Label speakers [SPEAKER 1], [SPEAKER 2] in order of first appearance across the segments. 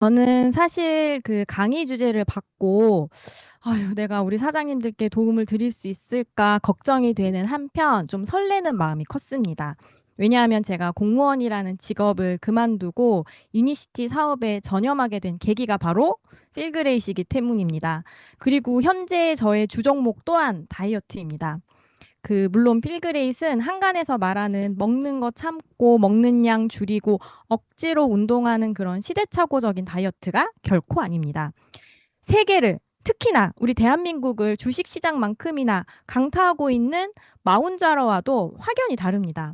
[SPEAKER 1] 저는 사실 그 강의 주제를 받고 '아유 내가 우리 사장님들께 도움을 드릴 수 있을까.' 걱정이 되는 한편 좀 설레는 마음이 컸습니다. 왜냐하면 제가 공무원이라는 직업을 그만두고 유니시티 사업에 전념하게 된 계기가 바로 필그레이시기 때문입니다. 그리고 현재 저의 주 종목 또한 다이어트입니다. 물론 필그레이스는 한간에서 말하는 먹는 거 참고 먹는 양 줄이고 억지로 운동하는 그런 시대착오적인 다이어트가 결코 아닙니다. 세계를, 특히나 우리 대한민국을 주식시장만큼이나 강타하고 있는 마운자로와도 확연히 다릅니다.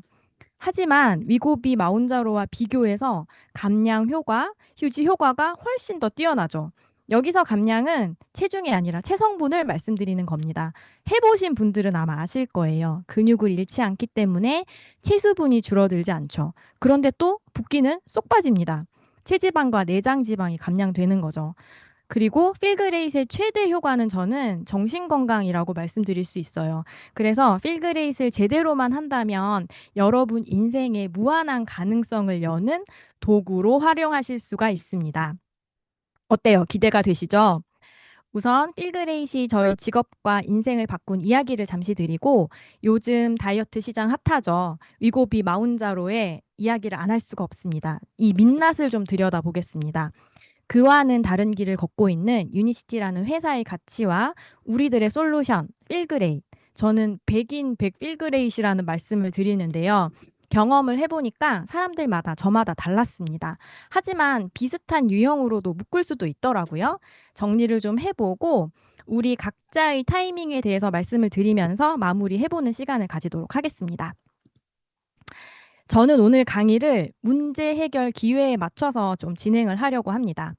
[SPEAKER 1] 하지만 위고비 마운자로와 비교해서 감량 효과, 휴지 효과가 훨씬 더 뛰어나죠. 여기서 감량은 체중이 아니라 체성분을 말씀드리는 겁니다. 해보신 분들은 아마 아실 거예요. 근육을 잃지 않기 때문에 체수분이 줄어들지 않죠. 그런데 또 붓기는 쏙 빠집니다. 체지방과 내장 지방이 감량되는 거죠. 그리고 필그레이스의 최대 효과는 저는 정신건강이라고 말씀드릴 수 있어요. 그래서 필그레이스를 제대로만 한다면 여러분 인생의 무한한 가능성을 여는 도구로 활용하실 수가 있습니다. 어때요? 기대가 되시죠? 우선 필그레이시 저의 직업과 인생을 바꾼 이야기를 잠시 드리고 요즘 다이어트 시장 핫하죠. 위고비 마운자로의 이야기를 안 할 수가 없습니다. 이 민낯을 좀 들여다보겠습니다. 그와는 다른 길을 걷고 있는 유니시티라는 회사의 가치와 우리들의 솔루션, 필그레이트. 저는 백인 백필그레이시라는 말씀을 드리는데요. 경험을 해보니까 사람들마다 저마다 달랐습니다. 하지만 비슷한 유형으로도 묶을 수도 있더라고요. 정리를 좀 해보고 우리 각자의 타이밍에 대해서 말씀을 드리면서 마무리해보는 시간을 가지도록 하겠습니다. 저는 오늘 강의를 문제 해결 기회에 맞춰서 좀 진행을 하려고 합니다.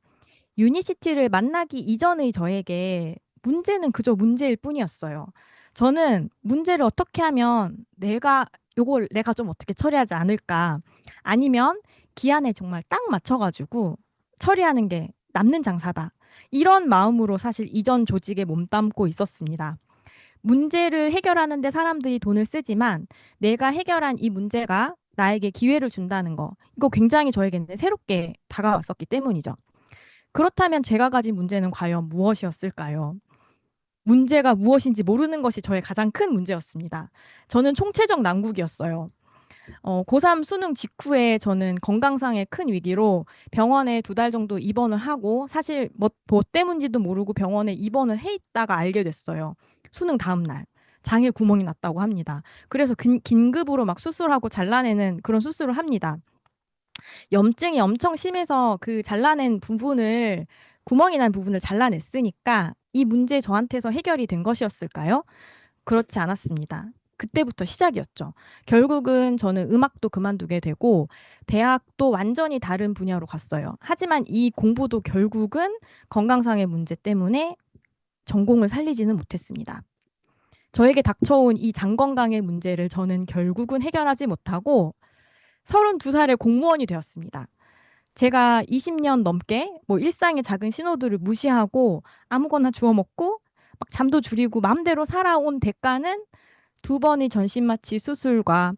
[SPEAKER 1] 유니시티를 만나기 이전의 저에게 문제는 그저 문제일 뿐이었어요. 저는 문제를 어떻게 하면 요걸 내가 좀 어떻게 처리하지 않을까? 아니면 기한에 정말 딱 맞춰가지고 처리하는 게 남는 장사다. 이런 마음으로 사실 이전 조직에 몸담고 있었습니다. 문제를 해결하는 데 사람들이 돈을 쓰지만 내가 해결한 이 문제가 나에게 기회를 준다는 거. 이거 굉장히 저에게는 새롭게 다가왔었기 때문이죠. 그렇다면 제가 가진 문제는 과연 무엇이었을까요? 문제가 무엇인지 모르는 것이 저의 가장 큰 문제였습니다. 저는 총체적 난국이었어요. 고3 수능 직후에 저는 건강상의 큰 위기로 병원에 2달 정도 입원을 하고 사실 뭐 때문인지도 모르고 병원에 입원을 해 있다가 알게 됐어요. 수능 다음 날. 장에 구멍이 났다고 합니다. 그래서 긴급으로 막 수술하고 잘라내는 그런 수술을 합니다. 염증이 엄청 심해서 그 잘라낸 부분을 구멍이 난 부분을 잘라냈으니까 이 문제 저한테서 해결이 된 것이었을까요? 그렇지 않았습니다. 그때부터 시작이었죠. 결국은 저는 음악도 그만두게 되고 대학도 완전히 다른 분야로 갔어요. 하지만 이 공부도 결국은 건강상의 문제 때문에 전공을 살리지는 못했습니다. 저에게 닥쳐온 이 장건강의 문제를 저는 결국은 해결하지 못하고 32살에 공무원이 되었습니다. 제가 20년 넘게 뭐 일상의 작은 신호들을 무시하고 아무거나 주워 먹고 막 잠도 줄이고 마음대로 살아온 대가는 2번의 전신마취 수술과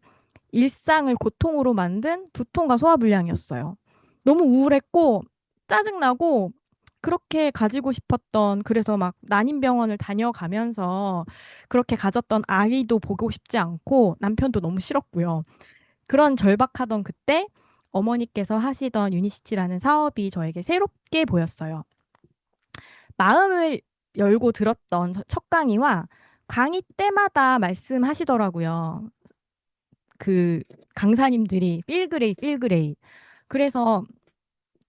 [SPEAKER 1] 일상을 고통으로 만든 두통과 소화불량이었어요. 너무 우울했고 짜증나고 그렇게 가지고 싶었던 그래서 막 난임병원을 다녀가면서 그렇게 가졌던 아이도 보고 싶지 않고 남편도 너무 싫었고요. 그런 절박하던 그때 어머니께서 하시던 유니시티라는 사업이 저에게 새롭게 보였어요. 마음을 열고 들었던 첫 강의와 강의 때마다 말씀하시더라고요. 그 강사님들이 필그레이. 그래서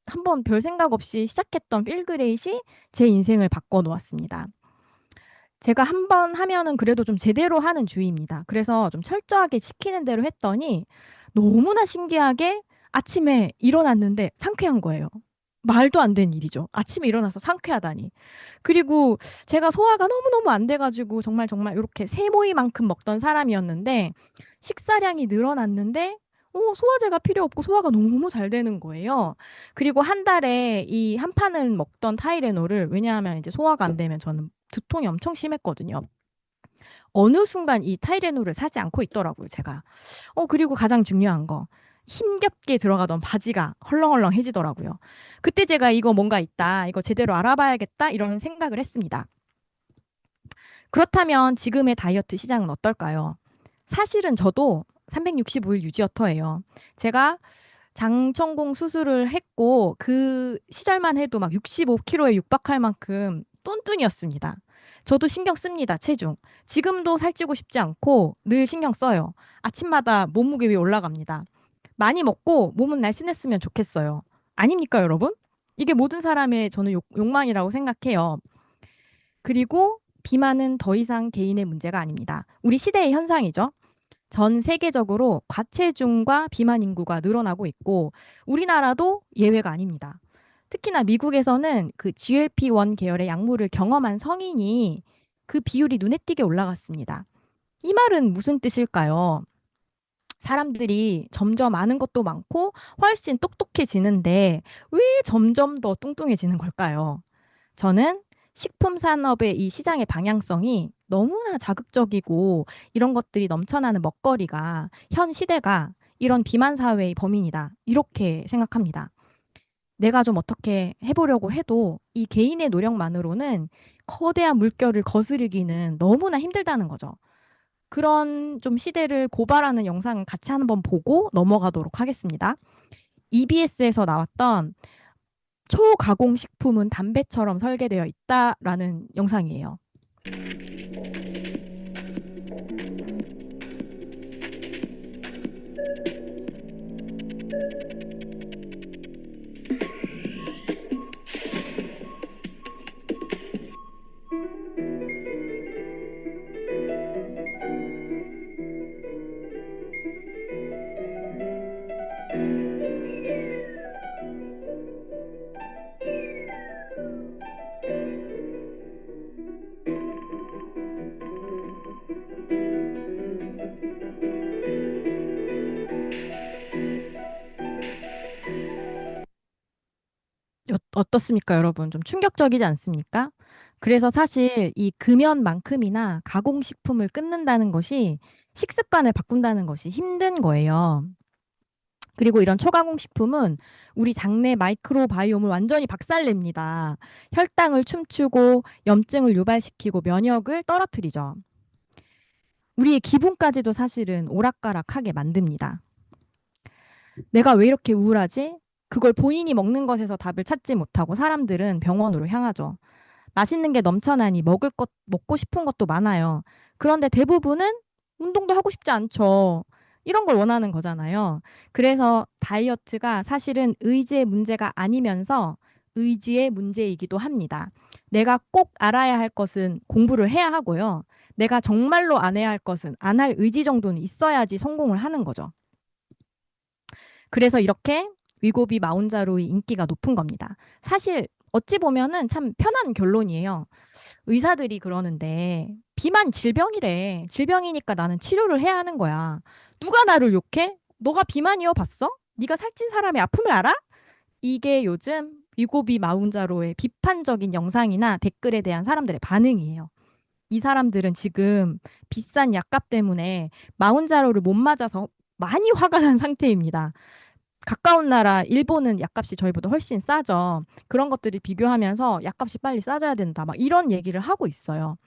[SPEAKER 1] 한번 별 생각 없이 시작했던 필그레이시 제 인생을 바꿔 놓았습니다. 제가 한 번 하면은 그래도 좀 제대로 하는 주의입니다. 그래서 좀 철저하게 지키는 대로 했더니 너무나 신기하게 아침에 일어났는데 상쾌한 거예요. 말도 안 되는 일이죠. 아침에 일어나서 상쾌하다니. 그리고 제가 소화가 너무너무 안 돼가지고 정말 이렇게 세모이만큼 먹던 사람이었는데 식사량이 늘어났는데 소화제가 필요 없고 소화가 너무 잘 되는 거예요. 그리고 한 달에 이 한 판을 먹던 타이레놀을 왜냐하면 이제 소화가 안 되면 저는 두통이 엄청 심했거든요. 어느 순간 이 타이레놀을 사지 않고 있더라고요, 제가. 그리고 가장 중요한 거. 힘겹게 들어가던 바지가 헐렁헐렁해지더라고요. 그때 제가 이거 뭔가 있다, 이거 제대로 알아봐야겠다 이런 생각을 했습니다. 그렇다면 지금의 다이어트 시장은 어떨까요? 사실은 저도 365일 유지어터예요. 제가 장천공 수술을 했고 그 시절만 해도 막 65kg에 육박할 만큼 뚠뚠이었습니다. 저도 신경 씁니다, 체중. 지금도 살찌고 싶지 않고 늘 신경 써요. 아침마다 몸무게 위에 올라갑니다. 많이 먹고 몸은 날씬했으면 좋겠어요. 아닙니까, 여러분? 이게 모든 사람의 저는 욕망이라고 생각해요. 그리고 비만은 더 이상 개인의 문제가 아닙니다. 우리 시대의 현상이죠. 전 세계적으로 과체중과 비만 인구가 늘어나고 있고 우리나라도 예외가 아닙니다. 특히나 미국에서는 그 GLP-1 계열의 약물을 경험한 성인이 그 비율이 눈에 띄게 올라갔습니다. 이 말은 무슨 뜻일까요? 사람들이 점점 아는 것도 많고 훨씬 똑똑해지는데 왜 점점 더 뚱뚱해지는 걸까요? 저는 식품 산업의 이 시장의 방향성이 너무나 자극적이고 이런 것들이 넘쳐나는 먹거리가 현 시대가 이런 비만 사회의 범인이다. 이렇게 생각합니다. 내가 좀 어떻게 해보려고 해도 이 개인의 노력만으로는 거대한 물결을 거스르기는 너무나 힘들다는 거죠. 그런 좀 시대를 고발하는 영상을 같이 한번 보고 넘어가도록 하겠습니다. EBS에서 나왔던 초가공 식품은 담배처럼 설계되어 있다라는 영상이에요. 어떻습니까, 여러분? 좀 충격적이지 않습니까? 그래서 사실 이 금연만큼이나 가공식품을 끊는다는 것이 식습관을 바꾼다는 것이 힘든 거예요. 그리고 이런 초가공식품은 우리 장내 마이크로바이옴을 완전히 박살냅니다. 혈당을 춤추고 염증을 유발시키고 면역을 떨어뜨리죠. 우리의 기분까지도 사실은 오락가락하게 만듭니다. 내가 왜 이렇게 우울하지? 그걸 본인이 먹는 것에서 답을 찾지 못하고 사람들은 병원으로 향하죠. 맛있는 게 넘쳐나니 먹고 싶은 것도 많아요. 그런데 대부분은 운동도 하고 싶지 않죠. 이런 걸 원하는 거잖아요. 그래서 다이어트가 사실은 의지의 문제가 아니면서 의지의 문제이기도 합니다. 내가 꼭 알아야 할 것은 공부를 해야 하고요. 내가 정말로 안 해야 할 것은 안 할 의지 정도는 있어야지 성공을 하는 거죠. 그래서 이렇게 위고비 마운자로의 인기가 높은 겁니다. 사실 어찌 보면은 참 편한 결론이에요. 의사들이 그러는데 비만 질병이래. 질병이니까 나는 치료를 해야 하는 거야. 누가 나를 욕해? 너가 비만이어 봤어? 네가 살찐 사람의 아픔을 알아? 이게 요즘 위고비 마운자로의 비판적인 영상이나 댓글에 대한 사람들의 반응이에요. 이 사람들은 지금 비싼 약값 때문에 마운자로를 못 맞아서 많이 화가 난 상태입니다. 가까운 나라 일본은 약값이 저희보다 훨씬 싸죠. 그런 것들을 비교하면서 약값이 빨리 싸져야 된다. 막 이런 얘기를 하고 있어요.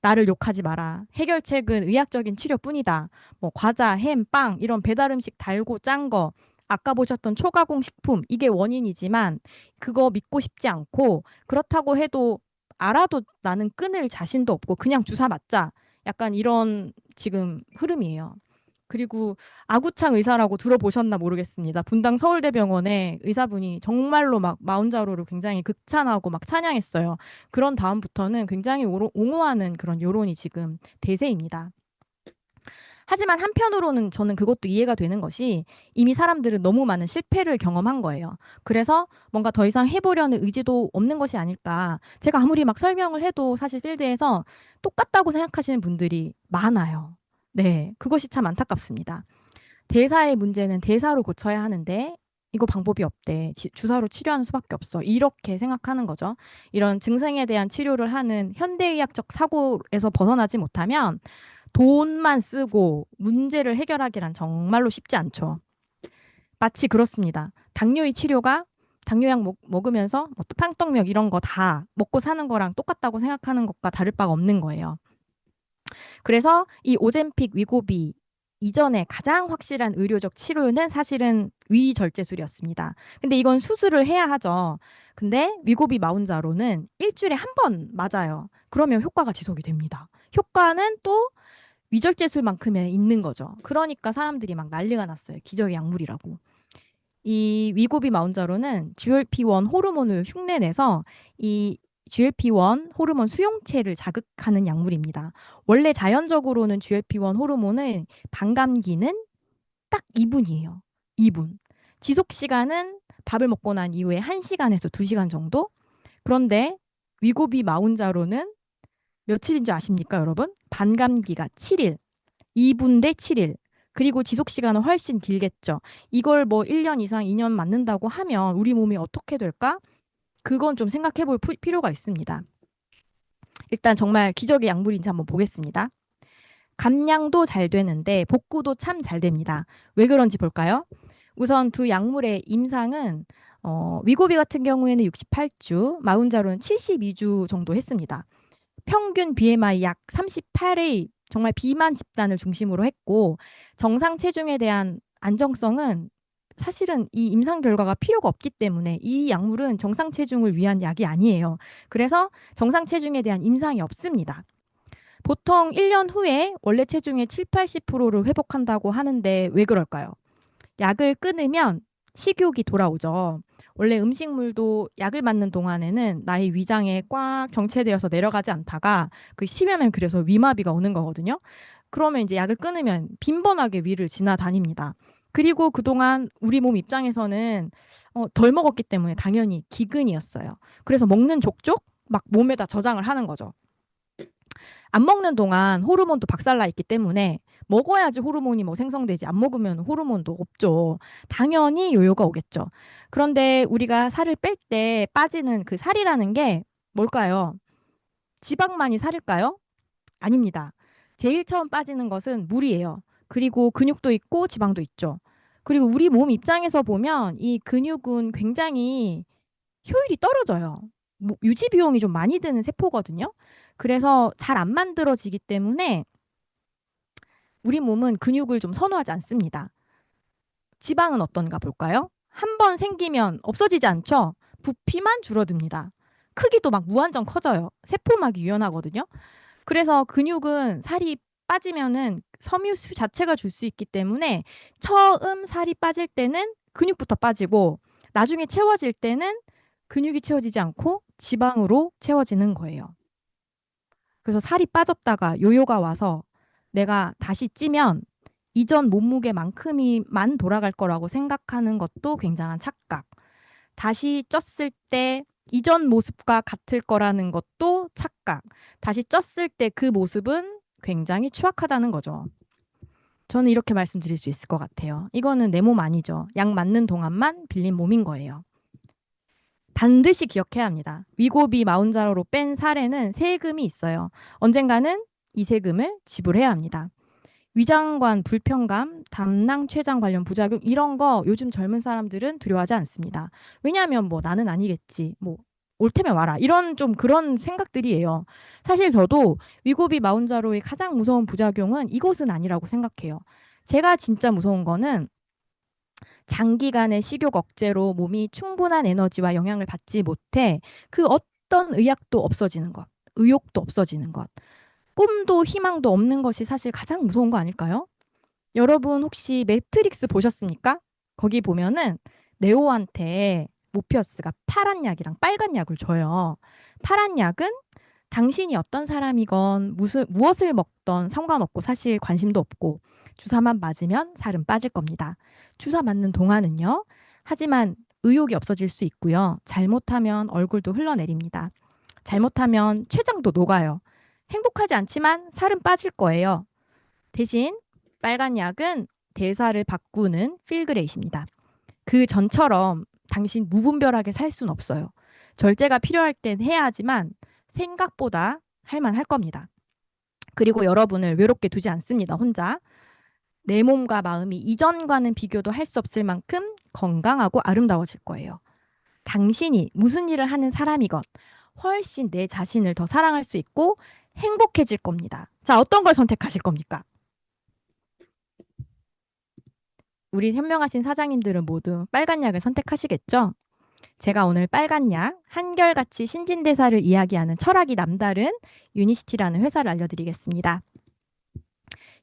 [SPEAKER 1] 나를 욕하지 마라. 해결책은 의학적인 치료뿐이다. 뭐 과자, 햄, 빵 이런 배달 음식 달고 짠 거. 아까 보셨던 초가공 식품 이게 원인이지만 그거 믿고 싶지 않고 그렇다고 해도 알아도 나는 끊을 자신도 없고 그냥 주사 맞자. 약간 이런 지금 흐름이에요. 그리고 아구창 의사라고 들어보셨나 모르겠습니다. 분당 서울대병원의 의사분이 정말로 막 마운자로를 굉장히 극찬하고 막 찬양했어요. 그런 다음부터는 굉장히 옹호하는 그런 여론이 지금 대세입니다. 하지만 한편으로는 저는 그것도 이해가 되는 것이 이미 사람들은 너무 많은 실패를 경험한 거예요. 그래서 뭔가 더 이상 해보려는 의지도 없는 것이 아닐까. 제가 아무리 막 설명을 해도 사실 필드에서 똑같다고 생각하시는 분들이 많아요. 네, 그것이 참 안타깝습니다. 대사의 문제는 대사로 고쳐야 하는데 이거 방법이 없대. 주사로 치료하는 수밖에 없어. 이렇게 생각하는 거죠. 이런 증상에 대한 치료를 하는 현대의학적 사고에서 벗어나지 못하면 돈만 쓰고 문제를 해결하기란 정말로 쉽지 않죠. 마치 그렇습니다. 당뇨의 치료가 당뇨약 먹으면서 뭐 또 빵떡력 이런 거 다 먹고 사는 거랑 똑같다고 생각하는 것과 다를 바가 없는 거예요. 그래서 이 오젬픽, 위고비 이전에 가장 확실한 의료적 치료는 사실은 위절제술이었습니다. 근데 이건 수술을 해야 하죠. 근데 위고비 마운자로는 일주일에 한 번 맞아요. 그러면 효과가 지속이 됩니다. 효과는 또 위절제술만큼에 있는 거죠. 그러니까 사람들이 막 난리가 났어요. 기적의 약물이라고. 이 위고비 마운자로는 GLP-1 호르몬을 흉내내서 이 GLP-1 호르몬 수용체를 자극하는 약물입니다. 원래 자연적으로는 GLP-1 호르몬은 반감기는 딱 2분이에요. 2분. 지속 시간은 밥을 먹고 난 이후에 1시간에서 2시간 정도? 그런데 위고비 마운자로는 며칠인 줄 아십니까, 여러분? 반감기가 7일. 2분 대 7일. 그리고 지속 시간은 훨씬 길겠죠. 이걸 뭐 1년 이상, 2년 맞는다고 하면 우리 몸이 어떻게 될까? 그건 좀 생각해 볼 필요가 있습니다. 일단 정말 기적의 약물인지 한번 보겠습니다. 감량도 잘 되는데 복구도 참 잘 됩니다. 왜 그런지 볼까요? 우선 두 약물의 임상은 위고비 같은 경우에는 68주, 마운자로는 72주 정도 했습니다. 평균 BMI 약 38의 정말 비만 집단을 중심으로 했고 정상 체중에 대한 안정성은 사실은 이 임상 결과가 필요가 없기 때문에 이 약물은 정상 체중을 위한 약이 아니에요. 그래서 정상 체중에 대한 임상이 없습니다. 보통 1년 후에 원래 체중의 7, 80%를 회복한다고 하는데 왜 그럴까요? 약을 끊으면 식욕이 돌아오죠. 원래 음식물도 약을 맞는 동안에는 나의 위장에 꽉 정체되어서 내려가지 않다가 그 심하면 그래서 위마비가 오는 거거든요. 그러면 이제 약을 끊으면 빈번하게 위를 지나다닙니다. 그리고 그동안 우리 몸 입장에서는 덜 먹었기 때문에 당연히 기근이었어요. 그래서 먹는 족족 막 몸에다 저장을 하는 거죠. 안 먹는 동안 호르몬도 박살나 있기 때문에 먹어야지 호르몬이 뭐 생성되지 안 먹으면 호르몬도 없죠. 당연히 요요가 오겠죠. 그런데 우리가 살을 뺄 때 빠지는 그 살이라는 게 뭘까요? 지방만이 살일까요? 아닙니다. 제일 처음 빠지는 것은 물이에요. 그리고 근육도 있고 지방도 있죠. 그리고 우리 몸 입장에서 보면 이 근육은 굉장히 효율이 떨어져요. 뭐 유지 비용이 좀 많이 드는 세포거든요. 그래서 잘 안 만들어지기 때문에 우리 몸은 근육을 좀 선호하지 않습니다. 지방은 어떤가 볼까요? 한 번 생기면 없어지지 않죠? 부피만 줄어듭니다. 크기도 막 무한정 커져요. 세포막이 유연하거든요. 그래서 근육은 살이 빠지면은 섬유수 자체가 줄 수 있기 때문에 처음 살이 빠질 때는 근육부터 빠지고 나중에 채워질 때는 근육이 채워지지 않고 지방으로 채워지는 거예요. 그래서 살이 빠졌다가 요요가 와서 내가 다시 찌면 이전 몸무게만큼이만 돌아갈 거라고 생각하는 것도 굉장한 착각. 다시 쪘을 때 이전 모습과 같을 거라는 것도 착각. 다시 쪘을 때 그 모습은 굉장히 추악하다는 거죠. 저는 이렇게 말씀드릴 수 있을 것 같아요. 이거는 내 몸 아니죠. 약 맞는 동안만 빌린 몸인 거예요. 반드시 기억해야 합니다. 위고비 마운자로로 뺀 살에는 세금이 있어요. 언젠가는 이 세금을 지불해야 합니다. 위장관 불편감, 담낭 췌장 관련 부작용 이런 거 요즘 젊은 사람들은 두려워하지 않습니다. 왜냐하면 뭐 나는 아니겠지. 뭐 올 테면 와라. 이런 좀 그런 생각들이에요. 사실 저도 위고비 마운자로의 가장 무서운 부작용은 이것은 아니라고 생각해요. 제가 진짜 무서운 거는 장기간의 식욕 억제로 몸이 충분한 에너지와 영향을 받지 못해 그 어떤 의약도 없어지는 것, 의욕도 없어지는 것, 꿈도 희망도 없는 것이 사실 가장 무서운 거 아닐까요? 여러분 혹시 매트릭스 보셨습니까? 거기 보면은 네오한테 모피어스가 파란 약이랑 빨간 약을 줘요. 파란 약은 당신이 어떤 사람이건 무엇을 먹던 상관없고 사실 관심도 없고 주사만 맞으면 살은 빠질 겁니다. 주사 맞는 동안은요. 하지만 의욕이 없어질 수 있고요. 잘못하면 얼굴도 흘러내립니다. 잘못하면 췌장도 녹아요. 행복하지 않지만 살은 빠질 거예요. 대신 빨간 약은 대사를 바꾸는 필그레이트입니다. 그 전처럼 당신 무분별하게 살 수는 없어요. 절제가 필요할 땐 해야 하지만 생각보다 할만할 겁니다. 그리고 여러분을 외롭게 두지 않습니다. 혼자. 내 몸과 마음이 이전과는 비교도 할 수 없을 만큼 건강하고 아름다워질 거예요. 당신이 무슨 일을 하는 사람이건 훨씬 내 자신을 더 사랑할 수 있고 행복해질 겁니다. 자, 어떤 걸 선택하실 겁니까? 우리 현명하신 사장님들은 모두 빨간 약을 선택하시겠죠? 제가 오늘 빨간 약, 한결같이 신진대사를 이야기하는 철학이 남다른 유니시티라는 회사를 알려드리겠습니다.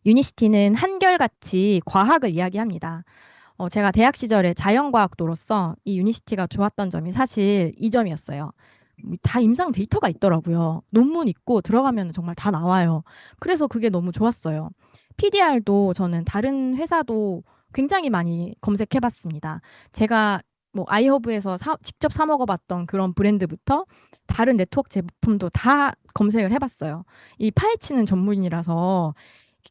[SPEAKER 1] 유니시티는 한결같이 과학을 이야기합니다. 제가 대학 시절에 자연과학도로서 이 유니시티가 좋았던 점이 사실 이 점이었어요. 다 임상 데이터가 있더라고요. 논문 있고 들어가면 정말 다 나와요. 그래서 그게 너무 좋았어요. PDR도 저는 다른 회사도 굉장히 많이 검색해봤습니다. 제가 뭐 아이허브에서 직접 사 먹어봤던 그런 브랜드부터 다른 네트워크 제품도 다 검색을 해봤어요. 이 파헤치는 전문이라서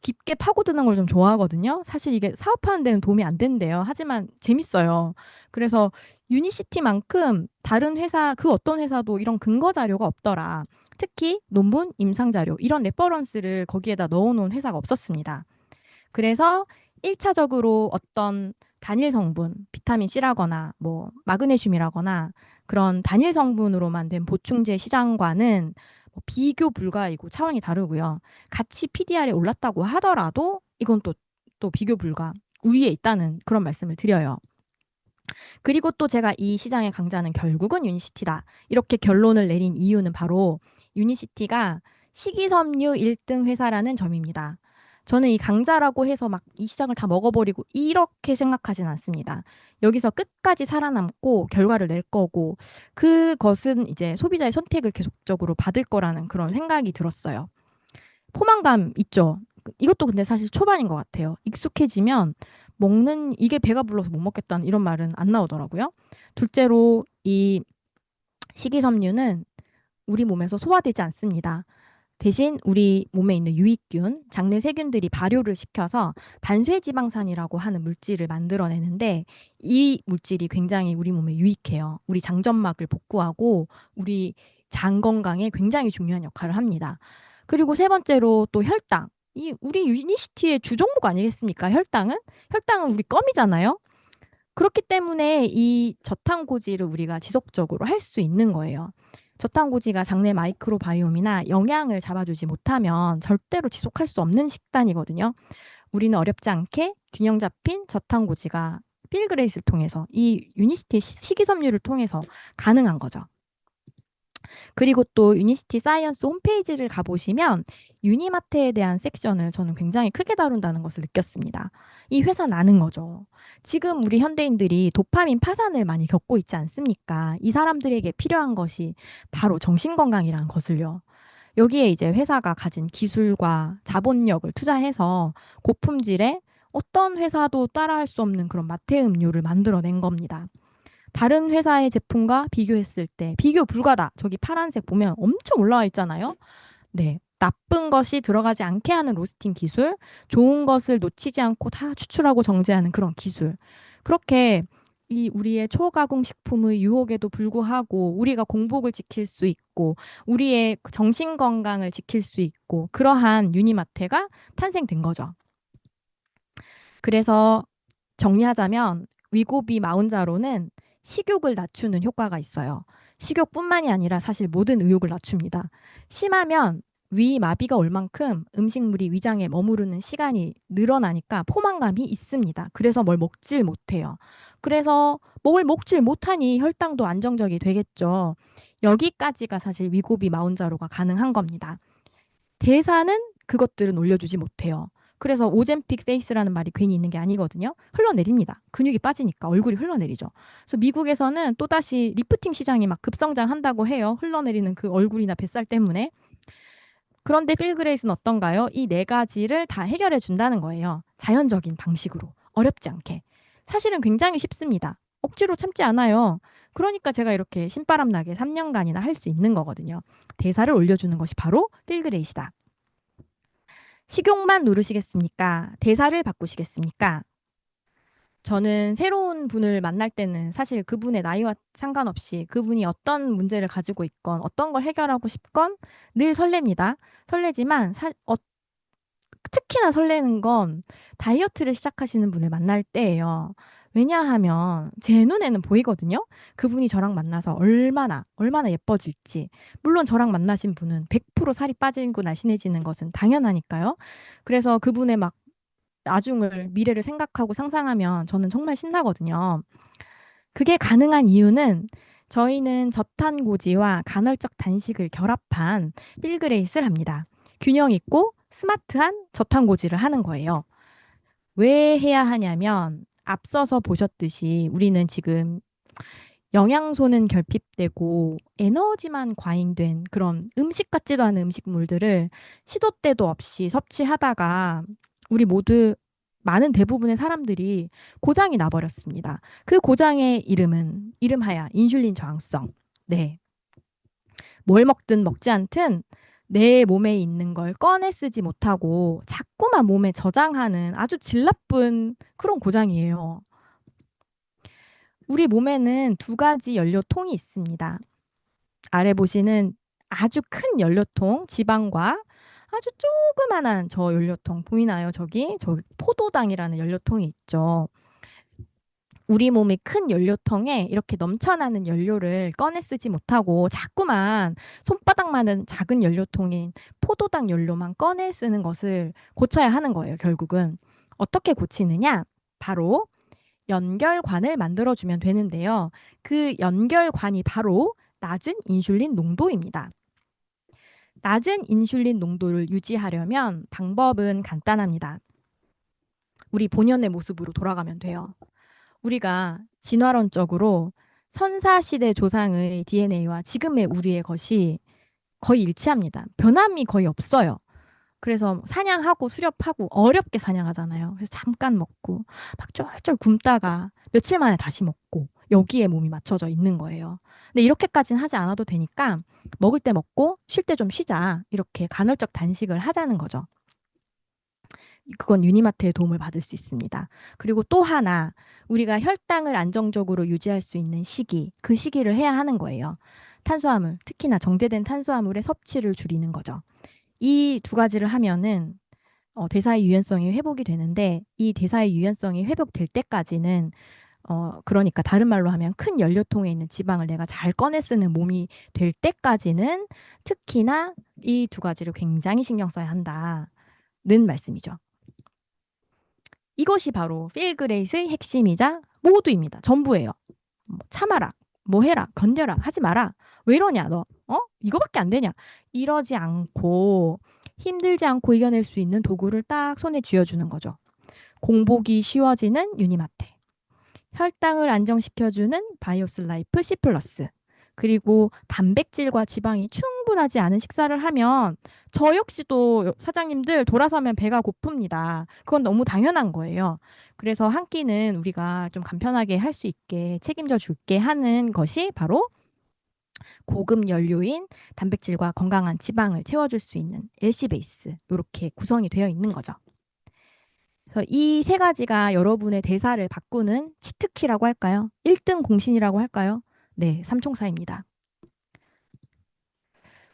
[SPEAKER 1] 깊게 파고드는 걸 좀 좋아하거든요. 사실 이게 사업하는 데는 도움이 안 된대요. 하지만 재밌어요. 그래서 유니시티만큼 다른 회사, 그 어떤 회사도 이런 근거 자료가 없더라. 특히 논문, 임상 자료, 이런 레퍼런스를 거기에다 넣어놓은 회사가 없었습니다. 그래서 1차적으로 어떤 단일 성분, 비타민 C라거나 뭐 마그네슘이라거나 그런 단일 성분으로만 된 보충제 시장과는 뭐 비교 불가이고 차원이 다르고요. 같이 PDR에 올랐다고 하더라도 이건 또 비교 불가, 우위에 있다는 그런 말씀을 드려요. 그리고 또 제가 이 시장의 강자는 결국은 유니시티다. 이렇게 결론을 내린 이유는 바로 유니시티가 식이섬유 1등 회사라는 점입니다. 저는 이 강자라고 해서 막 이 시장을 다 먹어버리고 이렇게 생각하진 않습니다. 여기서 끝까지 살아남고 결과를 낼 거고 그것은 이제 소비자의 선택을 계속적으로 받을 거라는 그런 생각이 들었어요. 포만감 있죠. 이것도 근데 사실 초반인 것 같아요. 익숙해지면 먹는 이게 배가 불러서 못 먹겠다는 이런 말은 안 나오더라고요. 둘째로 이 식이섬유는 우리 몸에서 소화되지 않습니다. 대신 우리 몸에 있는 유익균, 장내 세균들이 발효를 시켜서 단쇠지방산이라고 하는 물질을 만들어내는데 이 물질이 굉장히 우리 몸에 유익해요. 우리 장점막을 복구하고 우리 장 건강에 굉장히 중요한 역할을 합니다. 그리고 세 번째로 또 혈당. 이 우리 유니시티의 주종목 아니겠습니까? 혈당은 우리 껌이잖아요. 그렇기 때문에 이 저탄고지를 우리가 지속적으로 할 수 있는 거예요. 저탄고지가 장내 마이크로바이옴이나 영양을 잡아주지 못하면 절대로 지속할 수 없는 식단이거든요. 우리는 어렵지 않게 균형 잡힌 저탄고지가 필그레이스를 통해서 이 유니시티 식이섬유를 통해서 가능한 거죠. 그리고 또 유니시티 사이언스 홈페이지를 가보시면 유니마트에 대한 섹션을 저는 굉장히 크게 다룬다는 것을 느꼈습니다. 이 회사는 아는 거죠. 지금 우리 현대인들이 도파민 파산을 많이 겪고 있지 않습니까? 이 사람들에게 필요한 것이 바로 정신건강이라는 것을요. 여기에 이제 회사가 가진 기술과 자본력을 투자해서 고품질의 어떤 회사도 따라할 수 없는 그런 마태 음료를 만들어낸 겁니다. 다른 회사의 제품과 비교했을 때 비교 불가다. 저기 파란색 보면 엄청 올라와 있잖아요. 네. 나쁜 것이 들어가지 않게 하는 로스팅 기술, 좋은 것을 놓치지 않고 다 추출하고 정제하는 그런 기술. 그렇게 이 우리의 초가공 식품의 유혹에도 불구하고 우리가 공복을 지킬 수 있고 우리의 정신 건강을 지킬 수 있고 그러한 유니마트가 탄생된 거죠. 그래서 정리하자면 위고비 마운자로는 식욕을 낮추는 효과가 있어요. 식욕뿐만이 아니라 사실 모든 의욕을 낮춥니다. 심하면 위 마비가 올 만큼 음식물이 위장에 머무르는 시간이 늘어나니까 포만감이 있습니다. 그래서 뭘 먹질 못해요. 그래서 뭘 먹질 못하니 혈당도 안정적이 되겠죠. 여기까지가 사실 위고비 마운자로가 가능한 겁니다. 대사는 그것들은 올려주지 못해요. 그래서 오젬픽 페이스라는 말이 괜히 있는 게 아니거든요. 흘러내립니다. 근육이 빠지니까 얼굴이 흘러내리죠. 그래서 미국에서는 또다시 리프팅 시장이 막 급성장한다고 해요. 흘러내리는 그 얼굴이나 뱃살 때문에. 그런데 필그레이스는 어떤가요? 이 네 가지를 다 해결해 준다는 거예요. 자연적인 방식으로. 어렵지 않게. 사실은 굉장히 쉽습니다. 억지로 참지 않아요. 그러니까 제가 이렇게 신바람 나게 3년간이나 할 수 있는 거거든요. 대사를 올려주는 것이 바로 필그레이스다. 식욕만 누르시겠습니까? 대사를 바꾸시겠습니까? 저는 새로운 분을 만날 때는 사실 그분의 나이와 상관없이 그분이 어떤 문제를 가지고 있건 어떤 걸 해결하고 싶건 늘 설렙니다. 설레지만 특히나 설레는 건 다이어트를 시작하시는 분을 만날 때예요. 왜냐하면 제 눈에는 보이거든요. 그분이 저랑 만나서 얼마나 예뻐질지. 물론 저랑 만나신 분은 100% 살이 빠지고 날씬해지는 것은 당연하니까요. 그래서 그분의 막 나중을 미래를 생각하고 상상하면 저는 정말 신나거든요. 그게 가능한 이유는 저희는 저탄고지와 간헐적 단식을 결합한 필그레이스를 합니다. 균형 있고 스마트한 저탄고지를 하는 거예요. 왜 해야 하냐면 앞서서 보셨듯이 우리는 지금 영양소는 결핍되고 에너지만 과잉된 그런 음식 같지도 않은 음식물들을 시도 때도 없이 섭취하다가 우리 모두 많은 대부분의 사람들이 고장이 나버렸습니다. 그 고장의 이름하여 인슐린 저항성. 네. 뭘 먹든 먹지 않든 내 몸에 있는 걸 꺼내 쓰지 못하고 자꾸만 몸에 저장하는 아주 질 나쁜 그런 고장이에요. 우리 몸에는 두 가지 연료통이 있습니다. 아래 보시는 아주 큰 연료통, 지방과 아주 조그만한 저 연료통 보이나요? 저기 포도당이라는 연료통이 있죠. 우리 몸의 큰 연료통에 이렇게 넘쳐나는 연료를 꺼내 쓰지 못하고 자꾸만 손바닥만한 작은 연료통인 포도당 연료만 꺼내 쓰는 것을 고쳐야 하는 거예요, 결국은. 어떻게 고치느냐? 바로 연결관을 만들어주면 되는데요. 그 연결관이 바로 낮은 인슐린 농도입니다. 낮은 인슐린 농도를 유지하려면 방법은 간단합니다. 우리 본연의 모습으로 돌아가면 돼요. 우리가 진화론적으로 선사시대 조상의 DNA와 지금의 우리의 것이 거의 일치합니다. 변함이 거의 없어요. 그래서 사냥하고 수렵하고 어렵게 사냥하잖아요. 그래서 잠깐 먹고 막 쫄쫄 굶다가 며칠 만에 다시 먹고 여기에 몸이 맞춰져 있는 거예요. 근데 이렇게까지는 하지 않아도 되니까 먹을 때 먹고 쉴 때 좀 쉬자. 이렇게 간헐적 단식을 하자는 거죠. 그건 유니마트의 도움을 받을 수 있습니다. 그리고 또 하나, 우리가 혈당을 안정적으로 유지할 수 있는 시기, 그 시기를 해야 하는 거예요. 탄수화물, 특히나 정제된 탄수화물의 섭취를 줄이는 거죠. 이 두 가지를 하면은 대사의 유연성이 회복이 되는데 이 대사의 유연성이 회복될 때까지는 그러니까 다른 말로 하면 큰 연료통에 있는 지방을 내가 잘 꺼내 쓰는 몸이 될 때까지는 특히나 이 두 가지를 굉장히 신경 써야 한다는 말씀이죠. 이것이 바로 필그레이스의 핵심이자 모두입니다. 전부예요. 뭐 참아라, 뭐 해라, 견뎌라, 하지 마라. 왜 이러냐, 너? 이거밖에 안 되냐? 이러지 않고 힘들지 않고 이겨낼 수 있는 도구를 딱 손에 쥐어주는 거죠. 공복이 쉬워지는 유니마트. 혈당을 안정시켜주는 바이오스 라이프 C+. 그리고 단백질과 지방이 충분하지 않은 식사를 하면 저 역시도 사장님들 돌아서면 배가 고픕니다. 그건 너무 당연한 거예요. 그래서 한 끼는 우리가 좀 간편하게 할 수 있게 책임져 줄게 하는 것이 바로 고급 연료인 단백질과 건강한 지방을 채워줄 수 있는 LC 베이스 이렇게 구성이 되어 있는 거죠. 그래서 이 세 가지가 여러분의 대사를 바꾸는 치트키라고 할까요? 1등 공신이라고 할까요? 네, 삼총사입니다.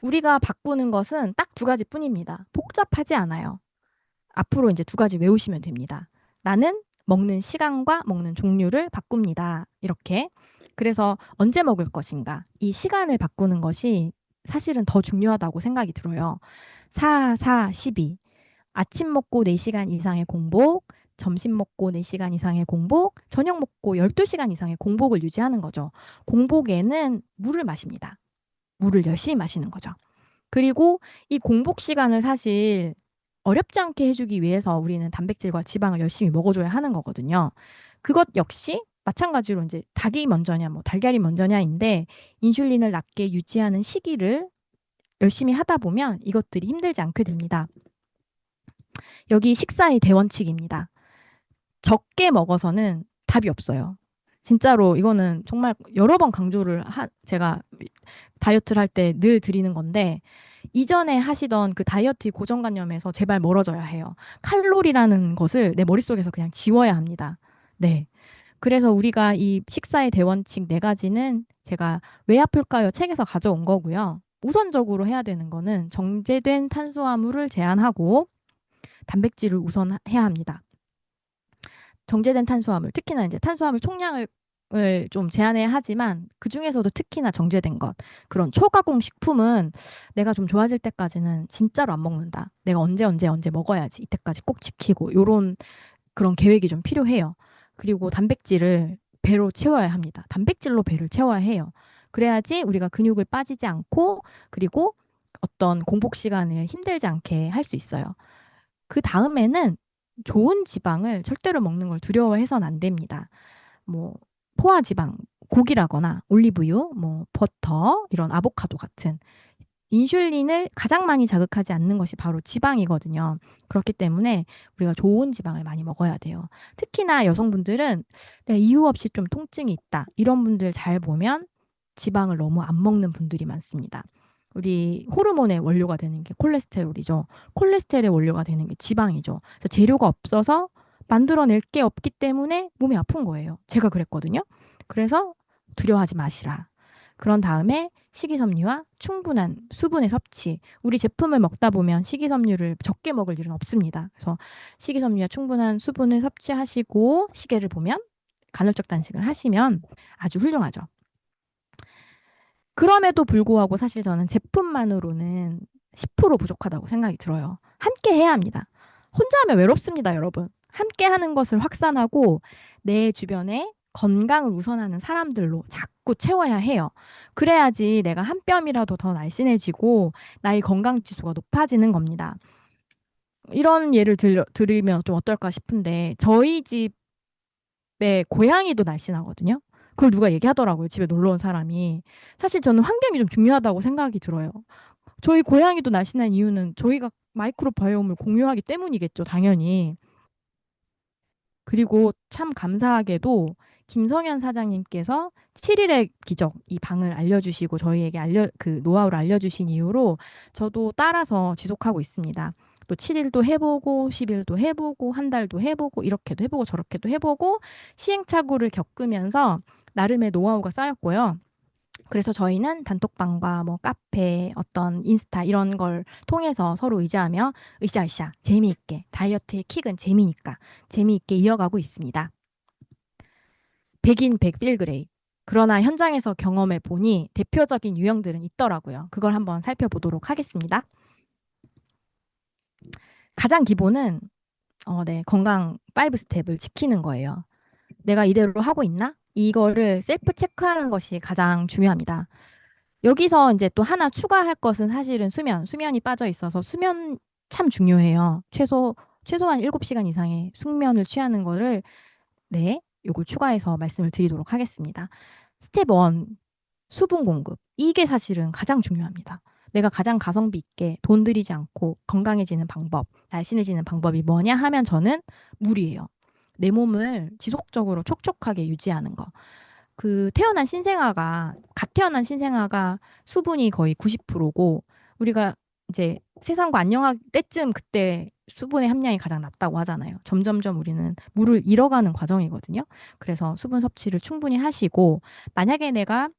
[SPEAKER 1] 우리가 바꾸는 것은 딱 두 가지뿐입니다. 복잡하지 않아요. 앞으로 이제 두 가지 외우시면 됩니다. 나는 먹는 시간과 먹는 종류를 바꿉니다. 이렇게. 그래서 언제 먹을 것인가? 이 시간을 바꾸는 것이 사실은 더 중요하다고 생각이 들어요. 4, 4, 12. 아침 먹고 4시간 이상의 공복, 점심 먹고 4시간 이상의 공복, 저녁 먹고 12시간 이상의 공복을 유지하는 거죠. 공복에는 물을 마십니다. 물을 열심히 마시는 거죠. 그리고 이 공복 시간을 사실 어렵지 않게 해주기 위해서 우리는 단백질과 지방을 열심히 먹어줘야 하는 거거든요. 그것 역시 마찬가지로 이제 닭이 먼저냐, 뭐 달걀이 먼저냐인데 인슐린을 낮게 유지하는 시기를 열심히 하다 보면 이것들이 힘들지 않게 됩니다. 여기 식사의 대원칙입니다. 적게 먹어서는 답이 없어요. 진짜로 이거는 정말 여러 번 강조를 제가 다이어트를 할 때 늘 드리는 건데 이전에 하시던 그 다이어트 고정관념에서 제발 멀어져야 해요. 칼로리라는 것을 내 머릿속에서 그냥 지워야 합니다. 네. 그래서 우리가 이 식사의 대원칙 4가지는 제가 왜 아플까요? 책에서 가져온 거고요. 우선적으로 해야 되는 거는 정제된 탄수화물을 제한하고 단백질을 우선해야 합니다. 정제된 탄수화물, 특히나 이제 탄수화물 총량을 좀 제한해야 하지만 그 중에서도 특히나 정제된 것, 그런 초가공 식품은 내가 좀 좋아질 때까지는 진짜로 안 먹는다. 내가 언제 먹어야지. 이때까지 꼭 지키고 요런 그런 계획이 좀 필요해요. 그리고 단백질을 배로 채워야 합니다. 단백질로 배를 채워야 해요. 그래야지 우리가 근육을 빠지지 않고 그리고 어떤 공복 시간을 힘들지 않게 할 수 있어요. 그 다음에는 좋은 지방을 절대로 먹는 걸 두려워해서는 안 됩니다. 뭐 포화 지방, 고기라거나 올리브유, 뭐 버터, 이런 아보카도 같은 인슐린을 가장 많이 자극하지 않는 것이 바로 지방이거든요. 그렇기 때문에 우리가 좋은 지방을 많이 먹어야 돼요. 특히나 여성분들은 내가 이유 없이 좀 통증이 있다. 이런 분들 잘 보면 지방을 너무 안 먹는 분들이 많습니다. 우리 호르몬의 원료가 되는 게 콜레스테롤이죠. 콜레스테롤의 원료가 되는 게 지방이죠. 그래서 재료가 없어서 만들어낼 게 없기 때문에 몸이 아픈 거예요. 제가 그랬거든요. 그래서 두려워하지 마시라. 그런 다음에 식이섬유와 충분한 수분의 섭취. 우리 제품을 먹다 보면 식이섬유를 적게 먹을 일은 없습니다. 그래서 식이섬유와 충분한 수분을 섭취하시고 시계를 보면 간헐적 단식을 하시면 아주 훌륭하죠. 그럼에도 불구하고 사실 저는 제품만으로는 10% 부족하다고 생각이 들어요. 함께 해야 합니다. 혼자 하면 외롭습니다, 여러분. 함께 하는 것을 확산하고 내 주변에 건강을 우선하는 사람들로 자꾸 채워야 해요. 그래야지 내가 한 뼘이라도 더 날씬해지고 나의 건강 지수가 높아지는 겁니다. 이런 예를 들으면 좀 어떨까 싶은데 저희 집에 고양이도 날씬하거든요. 그걸 누가 얘기하더라고요. 집에 놀러 온 사람이. 사실 저는 환경이 좀 중요하다고 생각이 들어요. 저희 고양이도 날씬한 이유는 저희가 마이크로바이옴을 공유하기 때문이겠죠, 당연히. 그리고 참 감사하게도 김성현 사장님께서 7일의 기적 이 방을 알려주시고 저희에게 그 노하우를 알려주신 이후로 저도 따라서 지속하고 있습니다. 또 7일도 해보고 10일도 해보고 한 달도 해보고 이렇게도 해보고 저렇게도 해보고 시행착오를 겪으면서 나름의 노하우가 쌓였고요. 그래서 저희는 단톡방과 뭐 카페, 어떤 인스타 이런 걸 통해서 서로 의지하며 으쌰으쌰 재미있게 다이어트의 킥은 재미니까 재미있게 이어가고 있습니다. 백인 백필그레이. 그러나 현장에서 경험해 보니 대표적인 유형들은 있더라고요. 그걸 한번 살펴보도록 하겠습니다. 가장 기본은 건강 5 스텝을 지키는 거예요. 내가 이대로 하고 있나? 이거를 셀프 체크하는 것이 가장 중요합니다. 여기서 이제 또 하나 추가할 것은 사실은 수면이 빠져 있어서 수면 참 중요해요. 최소한 7시간 이상의 숙면을 취하는 거를 요걸 추가해서 말씀을 드리도록 하겠습니다. 스텝 1, 수분 공급. 이게 사실은 가장 중요합니다. 내가 가장 가성비 있게 돈 들이지 않고 건강해지는 방법, 날씬해지는 방법이 뭐냐 하면 저는 물이에요. 내 몸을 지속적으로 촉촉하게 유지하는 거. 갓 태어난 신생아가 수분이 거의 90%고, 우리가 이제 세상과 안녕할 때쯤 그때 수분의 함량이 가장 낮다고 하잖아요. 점점점 우리는 물을 잃어가는 과정이거든요. 그래서 수분 섭취를 충분히 하시고, 만약에 내가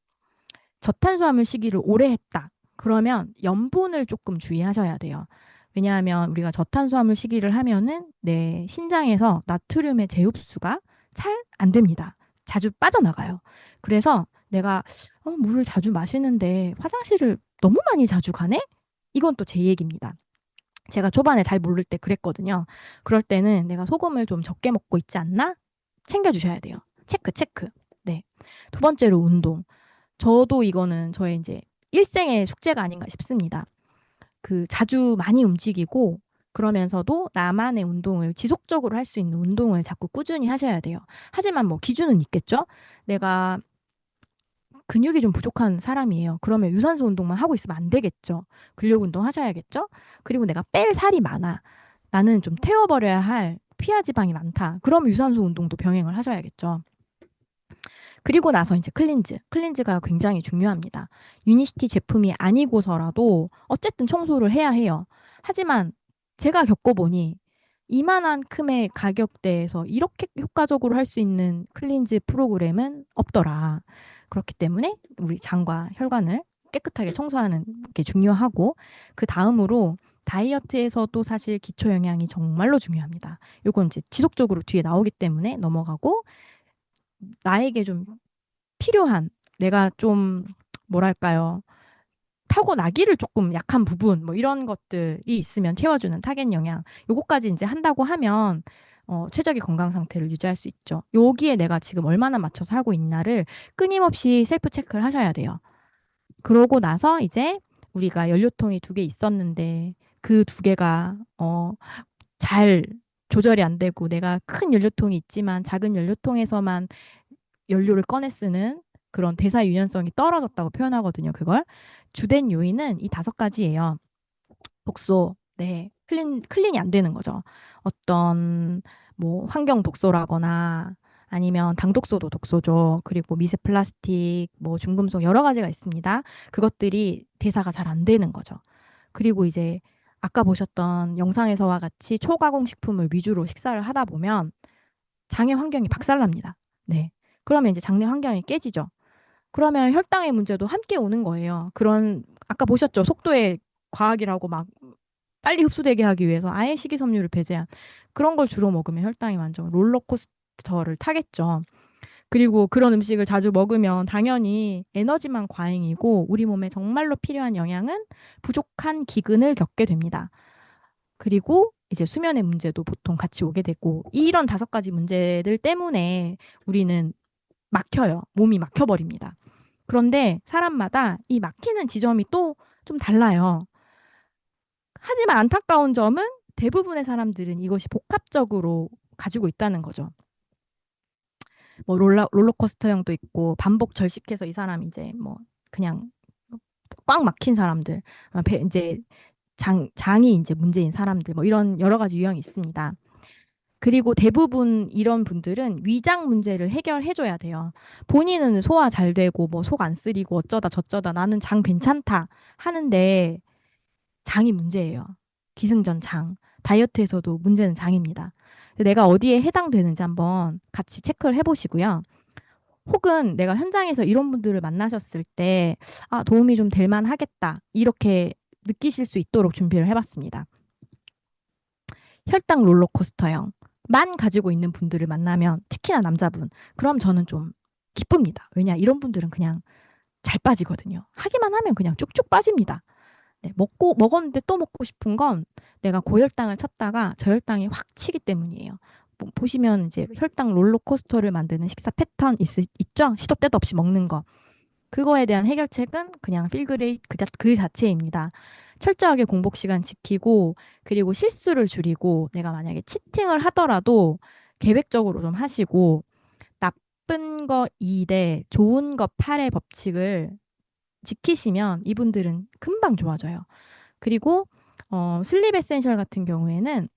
[SPEAKER 1] 저탄수화물 시기를 오래 했다. 그러면 염분을 조금 주의하셔야 돼요. 왜냐하면 우리가 저탄수화물 시기를 하면은 내 신장에서 나트륨의 재흡수가 잘 안 됩니다. 자주 빠져나가요. 그래서 내가 물을 자주 마시는데 화장실을 너무 많이 자주 가네? 이건 또 제 얘기입니다. 제가 초반에 잘 모를 때 그랬거든요. 그럴 때는 내가 소금을 좀 적게 먹고 있지 않나? 챙겨주셔야 돼요. 체크. 네. 두 번째로 운동. 저도 이거는 저의 이제 일생의 숙제가 아닌가 싶습니다. 자주 많이 움직이고 그러면서도 나만의 운동을 지속적으로 할 수 있는 운동을 자꾸 꾸준히 하셔야 돼요. 하지만 뭐 기준은 있겠죠? 내가 근육이 좀 부족한 사람이에요. 그러면 유산소 운동만 하고 있으면 안 되겠죠. 근력 운동 하셔야겠죠? 그리고 내가 뺄 살이 많아. 나는 좀 태워버려야 할 피하 지방이 많다. 그럼 유산소 운동도 병행을 하셔야겠죠. 그리고 나서 이제 클린즈. 클린즈가 굉장히 중요합니다. 유니시티 제품이 아니고서라도 어쨌든 청소를 해야 해요. 하지만 제가 겪어보니 이만한큼의 가격대에서 이렇게 효과적으로 할 수 있는 클린즈 프로그램은 없더라. 그렇기 때문에 우리 장과 혈관을 깨끗하게 청소하는 게 중요하고, 그 다음으로 다이어트에서도 사실 기초 영양이 정말로 중요합니다. 요건 이제 지속적으로 뒤에 나오기 때문에 넘어가고, 나에게 좀 필요한, 내가 좀 뭐랄까요? 타고나기를 조금 약한 부분, 뭐 이런 것들이 있으면 채워주는 타겟 영양. 요거까지 이제 한다고 하면 최적의 건강 상태를 유지할 수 있죠. 여기에 내가 지금 얼마나 맞춰서 하고 있나를 끊임없이 셀프 체크를 하셔야 돼요. 그러고 나서 이제 우리가 연료통이 두 개 있었는데 그 두 개가 잘 조절이 안 되고, 내가 큰 연료통이 있지만 작은 연료통에서만 연료를 꺼내 쓰는 그런 대사 유연성이 떨어졌다고 표현하거든요. 그걸 주된 요인은 이 다섯 가지예요. 독소, 네, 클린이 안 되는 거죠. 어떤 뭐 환경 독소라거나 아니면 당독소도 독소죠. 그리고 미세 플라스틱, 뭐 중금속 여러 가지가 있습니다. 그것들이 대사가 잘 안 되는 거죠. 그리고 이제 아까 보셨던 영상에서와 같이 초가공 식품을 위주로 식사를 하다 보면 장의 환경이 박살납니다. 네. 그러면 이제 장내 환경이 깨지죠. 그러면 혈당의 문제도 함께 오는 거예요. 그런, 아까 보셨죠? 속도의 과학이라고 막 빨리 흡수되게 하기 위해서 아예 식이섬유를 배제한 그런 걸 주로 먹으면 혈당이 완전 롤러코스터를 타겠죠. 그리고 그런 음식을 자주 먹으면 당연히 에너지만 과잉이고 우리 몸에 정말로 필요한 영양은 부족한 기근을 겪게 됩니다. 그리고 이제 수면의 문제도 보통 같이 오게 되고, 이런 다섯 가지 문제들 때문에 우리는 막혀요. 몸이 막혀버립니다. 그런데 사람마다 이 막히는 지점이 또 좀 달라요. 하지만 안타까운 점은 대부분의 사람들은 이것이 복합적으로 가지고 있다는 거죠. 뭐 롤러코스터형도 있고, 반복 절식해서 이 사람이 이제 뭐 그냥 꽉 막힌 사람들, 이제 장이 이제 문제인 사람들, 뭐 이런 여러 가지 유형이 있습니다. 그리고 대부분 이런 분들은 위장 문제를 해결해줘야 돼요. 본인은 소화 잘 되고 뭐 속 안 쓰리고 어쩌다 저쩌다 나는 장 괜찮다 하는데 장이 문제예요. 기승전 장. 다이어트에서도 문제는 장입니다. 내가 어디에 해당되는지 한번 같이 체크를 해보시고요. 혹은 내가 현장에서 이런 분들을 만나셨을 때, 아, 도움이 좀 될 만하겠다, 이렇게 느끼실 수 있도록 준비를 해봤습니다. 혈당 롤러코스터형만 가지고 있는 분들을 만나면, 특히나 남자분, 그럼 저는 좀 기쁩니다. 왜냐, 이런 분들은 그냥 잘 빠지거든요. 하기만 하면 그냥 쭉쭉 빠집니다. 네, 먹었는데 또 먹고 싶은 건 내가 고혈당을 쳤다가 저혈당이 확 치기 때문이에요. 보시면 이제 혈당 롤러코스터를 만드는 식사 패턴 있죠? 시도 때도 없이 먹는 거. 그거에 대한 해결책은 그냥 필그레이 그 자체입니다. 철저하게 공복 시간 지키고, 그리고 실수를 줄이고, 내가 만약에 치팅을 하더라도 계획적으로 좀 하시고, 나쁜 거 2대 좋은 거 8의 법칙을 지키시면 이분들은 금방 좋아져요. 그리고 슬립 에센셜 같은 경우에는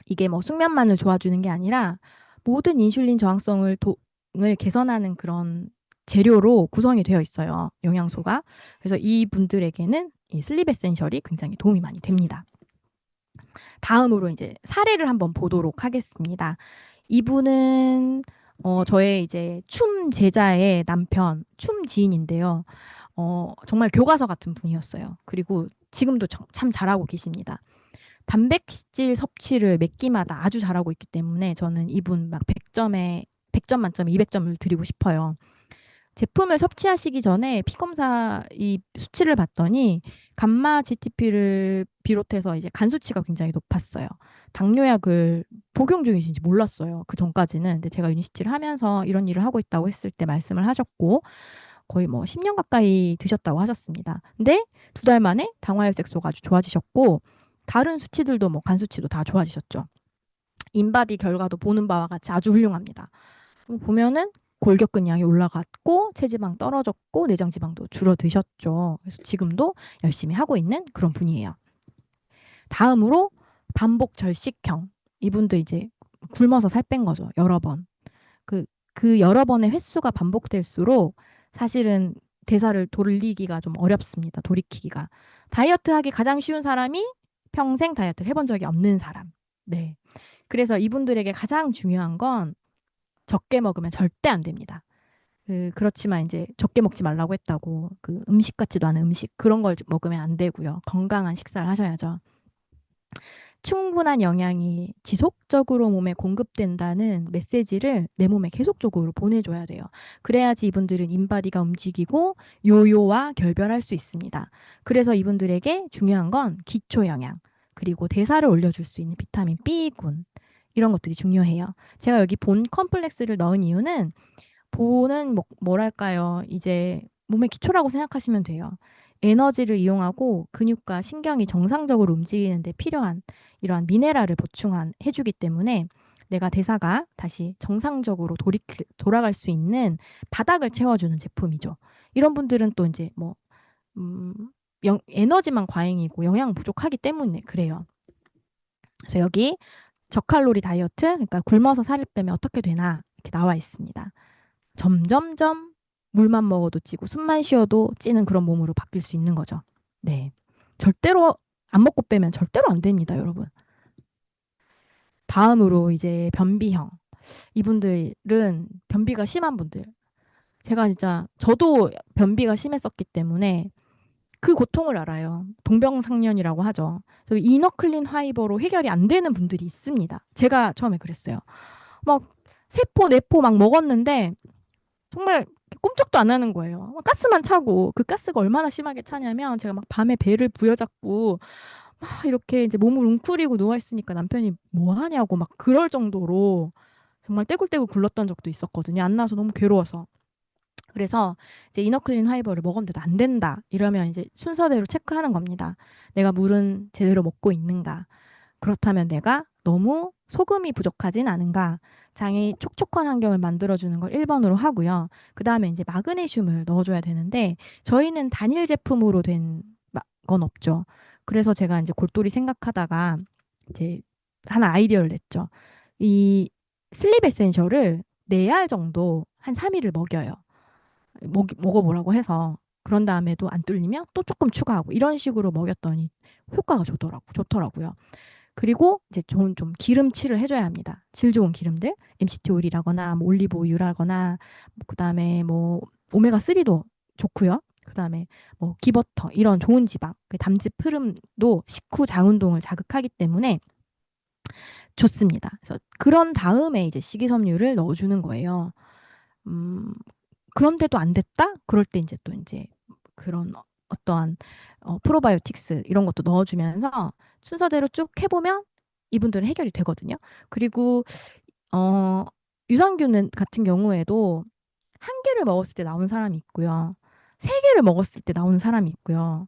[SPEAKER 1] 이게 뭐 숙면만을 도와주는 게 아니라 모든 인슐린 저항성을 개선하는 그런 재료로 구성이 되어 있어요. 영양소가. 그래서 이분들에게는 이 슬립 에센셜이 굉장히 도움이 많이 됩니다. 다음으로 이제 사례를 한번 보도록 하겠습니다. 이분은 저의 이제 춤 제자의 남편, 춤 지인인데요. 정말 교과서 같은 분이었어요. 그리고 지금도 참 잘하고 계십니다. 단백질 섭취를 몇 끼마다 아주 잘하고 있기 때문에 저는 이분 막 100점 만점에 200점을 드리고 싶어요. 제품을 섭취하시기 전에 피검사 이 수치를 봤더니 감마 GTP를 비롯해서 이제 간 수치가 굉장히 높았어요. 당뇨약을 복용 중이신지 몰랐어요. 그 전까지는. 근데 제가 유니시티를 하면서 이런 일을 하고 있다고 했을 때 말씀을 하셨고, 거의 뭐 10년 가까이 드셨다고 하셨습니다. 근데 2달 만에 당화혈색소가 아주 좋아지셨고, 다른 수치들도 뭐 간 수치도 다 좋아지셨죠. 인바디 결과도 보는 바와 같이 아주 훌륭합니다. 보면은 골격근량이 올라갔고 체지방 떨어졌고 내장 지방도 줄어드셨죠. 그래서 지금도 열심히 하고 있는 그런 분이에요. 다음으로 반복 절식형. 이분도 이제 굶어서 살 뺀 거죠. 여러 번. 그 여러 번의 횟수가 반복될수록 사실은 대사를 돌리기가 좀 어렵습니다. 돌이키기가. 다이어트 하기 가장 쉬운 사람이 평생 다이어트를 해본 적이 없는 사람. 네. 그래서 이분들에게 가장 중요한 건 적게 먹으면 절대 안 됩니다. 그렇지만 이제 적게 먹지 말라고 했다고 그 음식 같지도 않은 음식 그런 걸 먹으면 안 되고요. 건강한 식사를 하셔야죠. 충분한 영양이 지속적으로 몸에 공급된다는 메시지를 내 몸에 계속적으로 보내줘야 돼요. 그래야지 이분들은 인바디가 움직이고 요요와 결별할 수 있습니다. 그래서 이분들에게 중요한 건 기초 영양, 그리고 대사를 올려줄 수 있는 비타민 B군, 이런 것들이 중요해요. 제가 여기 본 컴플렉스를 넣은 이유는, 보는 뭐랄까요, 이제 몸의 기초라고 생각하시면 돼요. 에너지를 이용하고 근육과 신경이 정상적으로 움직이는 데 필요한 이러한 미네랄을 해주기 때문에 내가 대사가 다시 정상적으로 돌아갈 수 있는 바닥을 채워주는 제품이죠. 이런 분들은 또 이제 뭐 음, 에너지만 과잉이고 영양 부족하기 때문에 그래요. 그래서 여기 저칼로리 다이어트, 그러니까 굶어서 살을 빼면 어떻게 되나 이렇게 나와 있습니다. 점점점 물만 먹어도 찌고 숨만 쉬어도 찌는 그런 몸으로 바뀔 수 있는 거죠. 네. 절대로 안 먹고 빼면 절대로 안 됩니다, 여러분. 다음으로 이제 변비형. 이분들은 변비가 심한 분들. 제가 진짜 저도 변비가 심했었기 때문에 그 고통을 알아요. 동병상련이라고 하죠. 그래서 이너클린 화이버로 해결이 안 되는 분들이 있습니다. 제가 처음에 그랬어요. 막 세포, 네포 막 먹었는데 정말 꿈쩍도 안 하는 거예요. 가스만 차고, 그 가스가 얼마나 심하게 차냐면 제가 막 밤에 배를 부여잡고 막 이렇게 이제 몸을 웅크리고 누워 있으니까 남편이 뭐 하냐고 막 그럴 정도로 정말 떼굴떼굴 굴렀던 적도 있었거든요. 안 나와서 너무 괴로워서. 그래서 이제 이너클린 화이버를 먹었는데도 안 된다, 이러면 이제 순서대로 체크하는 겁니다. 내가 물은 제대로 먹고 있는가? 그렇다면 내가 너무 소금이 부족하진 않은가? 장이 촉촉한 환경을 만들어주는 걸 1번으로 하고요. 그 다음에 이제 마그네슘을 넣어줘야 되는데, 저희는 단일 제품으로 된 건 없죠. 그래서 제가 이제 골똘히 생각하다가 이제 하나 아이디어를 냈죠. 이 슬립 에센셜을 4알 정도 한 3일을 먹여요. 먹어보라고 해서. 그런 다음에도 안 뚫리면 또 조금 추가하고 이런 식으로 먹였더니 효과가 좋더라고요. 그리고 이제 좋은 좀 기름칠을 해줘야 합니다. 질 좋은 기름들, MCT 오일이라거나 뭐 올리브 오일이라거나, 그다음에 뭐 오메가3도 좋고요. 그다음에 뭐 기버터, 이런 좋은 지방, 그 담즙 흐름도 식후 장운동을 자극하기 때문에 좋습니다. 그래서 그런 다음에 이제 식이섬유를 넣어주는 거예요. 음, 그런데도 안 됐다? 그럴 때 이제 또 이제 그런 어떠한 프로바이오틱스 이런 것도 넣어주면서 순서대로 쭉 해보면 이분들은 해결이 되거든요. 그리고 어, 유산균 같은 경우에도 한 개를 먹었을 때 나오는 사람이 있고요. 세 개를 먹었을 때 나오는 사람이 있고요.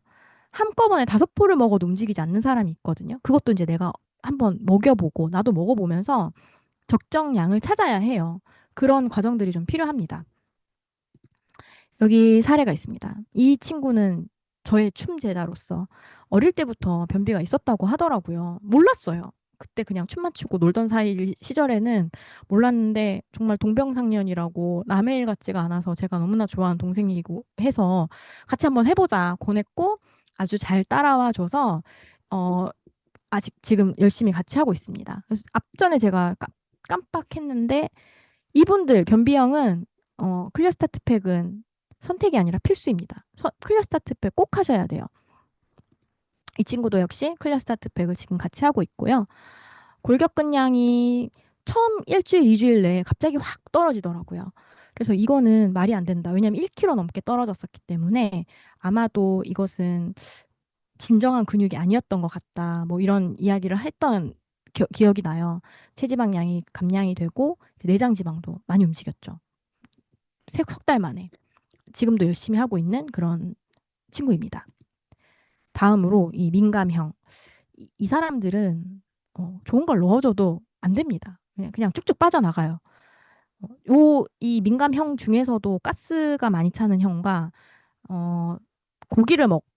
[SPEAKER 1] 한꺼번에 5포를 먹어도 움직이지 않는 사람이 있거든요. 그것도 이제 내가 한번 먹여보고 나도 먹어보면서 적정량을 찾아야 해요. 그런 과정들이 좀 필요합니다. 여기 사례가 있습니다. 이 친구는 저의 춤제자로서 어릴 때부터 변비가 있었다고 하더라고요. 몰랐어요. 그때 그냥 춤만 추고 놀던 사이 시절에는 몰랐는데, 정말 동병상련이라고 남의 일 같지가 않아서 제가 너무나 좋아하는 동생이고 해서 같이 한번 해보자 권했고, 아주 잘 따라와 줘서 어, 아직 지금 열심히 같이 하고 있습니다. 그래서 앞전에 제가 깜빡했는데, 이분들 변비형은 클리어 스타트 팩은 선택이 아니라 필수입니다. 클리어 스타트 팩 꼭 하셔야 돼요. 이 친구도 역시 클리어 스타트 팩을 지금 같이 하고 있고요. 골격근량이 처음 일주일, 2주일 내에 갑자기 확 떨어지더라고요. 그래서 이거는 말이 안 된다. 왜냐면 1kg 넘게 떨어졌었기 때문에 아마도 이것은 진정한 근육이 아니었던 것 같다, 뭐 이런 이야기를 했던 기억이 나요. 체지방량이 감량이 되고 이제 내장 지방도 많이 움직였죠. 석 달 만에. 지금도 열심히 하고 있는 그런 친구입니다. 다음으로 이 민감형. 이 사람들은 좋은 걸 넣어줘도 안 됩니다. 그냥 쭉쭉 빠져나가요. 이 민감형 중에서도 가스가 많이 차는 형과 어,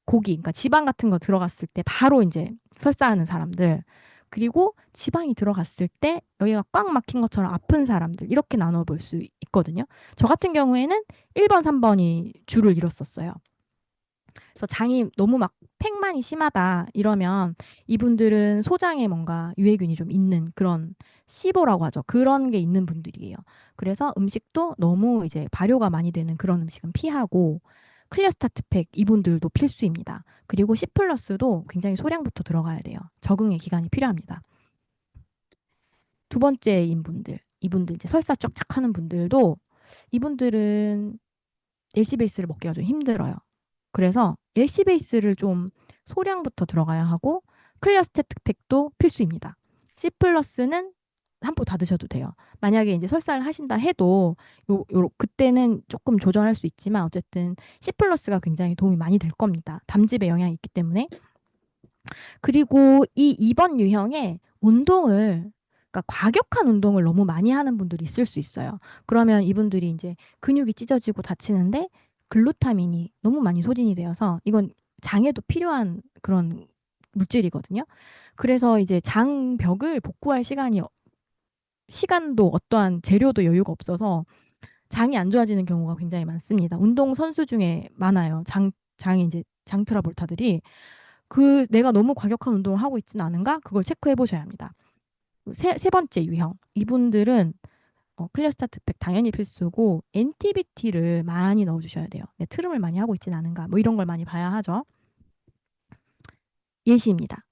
[SPEAKER 1] 그러니까 지방 같은 거 들어갔을 때 바로 이제 설사하는 사람들, 그리고 지방이 들어갔을 때 여기가 꽉 막힌 것처럼 아픈 사람들, 이렇게 나눠볼 수 있거든요. 저 같은 경우에는 1번, 3번이 줄을 이뤘었어요. 그래서 장이 너무 막 팽만이 심하다 이러면 이분들은 소장에 뭔가 유해균이 좀 있는 그런 시보라고 하죠. 그런 게 있는 분들이에요. 그래서 음식도 너무 이제 발효가 많이 되는 그런 음식은 피하고, 클리어 스타트팩 이분들도 필수입니다. 그리고 C 플러스도 굉장히 소량부터 들어가야 돼요. 적응의 기간이 필요합니다. 두 번째인 분들, 이분들 이제 설사 쫙쫙 하는 분들도 이분들은 LC 베이스를 먹기가 좀 힘들어요. 그래서 LC 베이스를 좀 소량부터 들어가야 하고 클리어 스태틱팩도 필수입니다. C 플러스는 한 포 다 드셔도 돼요. 만약에 이제 설사를 하신다 해도 그때는 조금 조절할 수 있지만 어쨌든 C 플러스가 굉장히 도움이 많이 될 겁니다. 담즙에 영향이 있기 때문에. 그리고 이 2번 유형의 운동을 그러니까 과격한 운동을 너무 많이 하는 분들이 있을 수 있어요. 그러면 이분들이 이제 근육이 찢어지고 다치는데 글루타민이 너무 많이 소진이 되어서 이건 장에도 필요한 그런 물질이거든요. 그래서 이제 장벽을 복구할 시간도 어떠한 재료도 여유가 없어서 장이 안 좋아지는 경우가 굉장히 많습니다. 운동 선수 중에 많아요. 장이 이제 장 트러블타들이 내가 너무 과격한 운동을 하고 있지는 않은가? 그걸 체크해 보셔야 합니다. 세 번째 유형. 이분들은 클리어 스타트팩 당연히 필수고 NTBT를 많이 넣어주셔야 돼요. 네, 트름을 많이 하고 있지는 않은가? 뭐 이런 걸 많이 봐야 하죠. 예시입니다.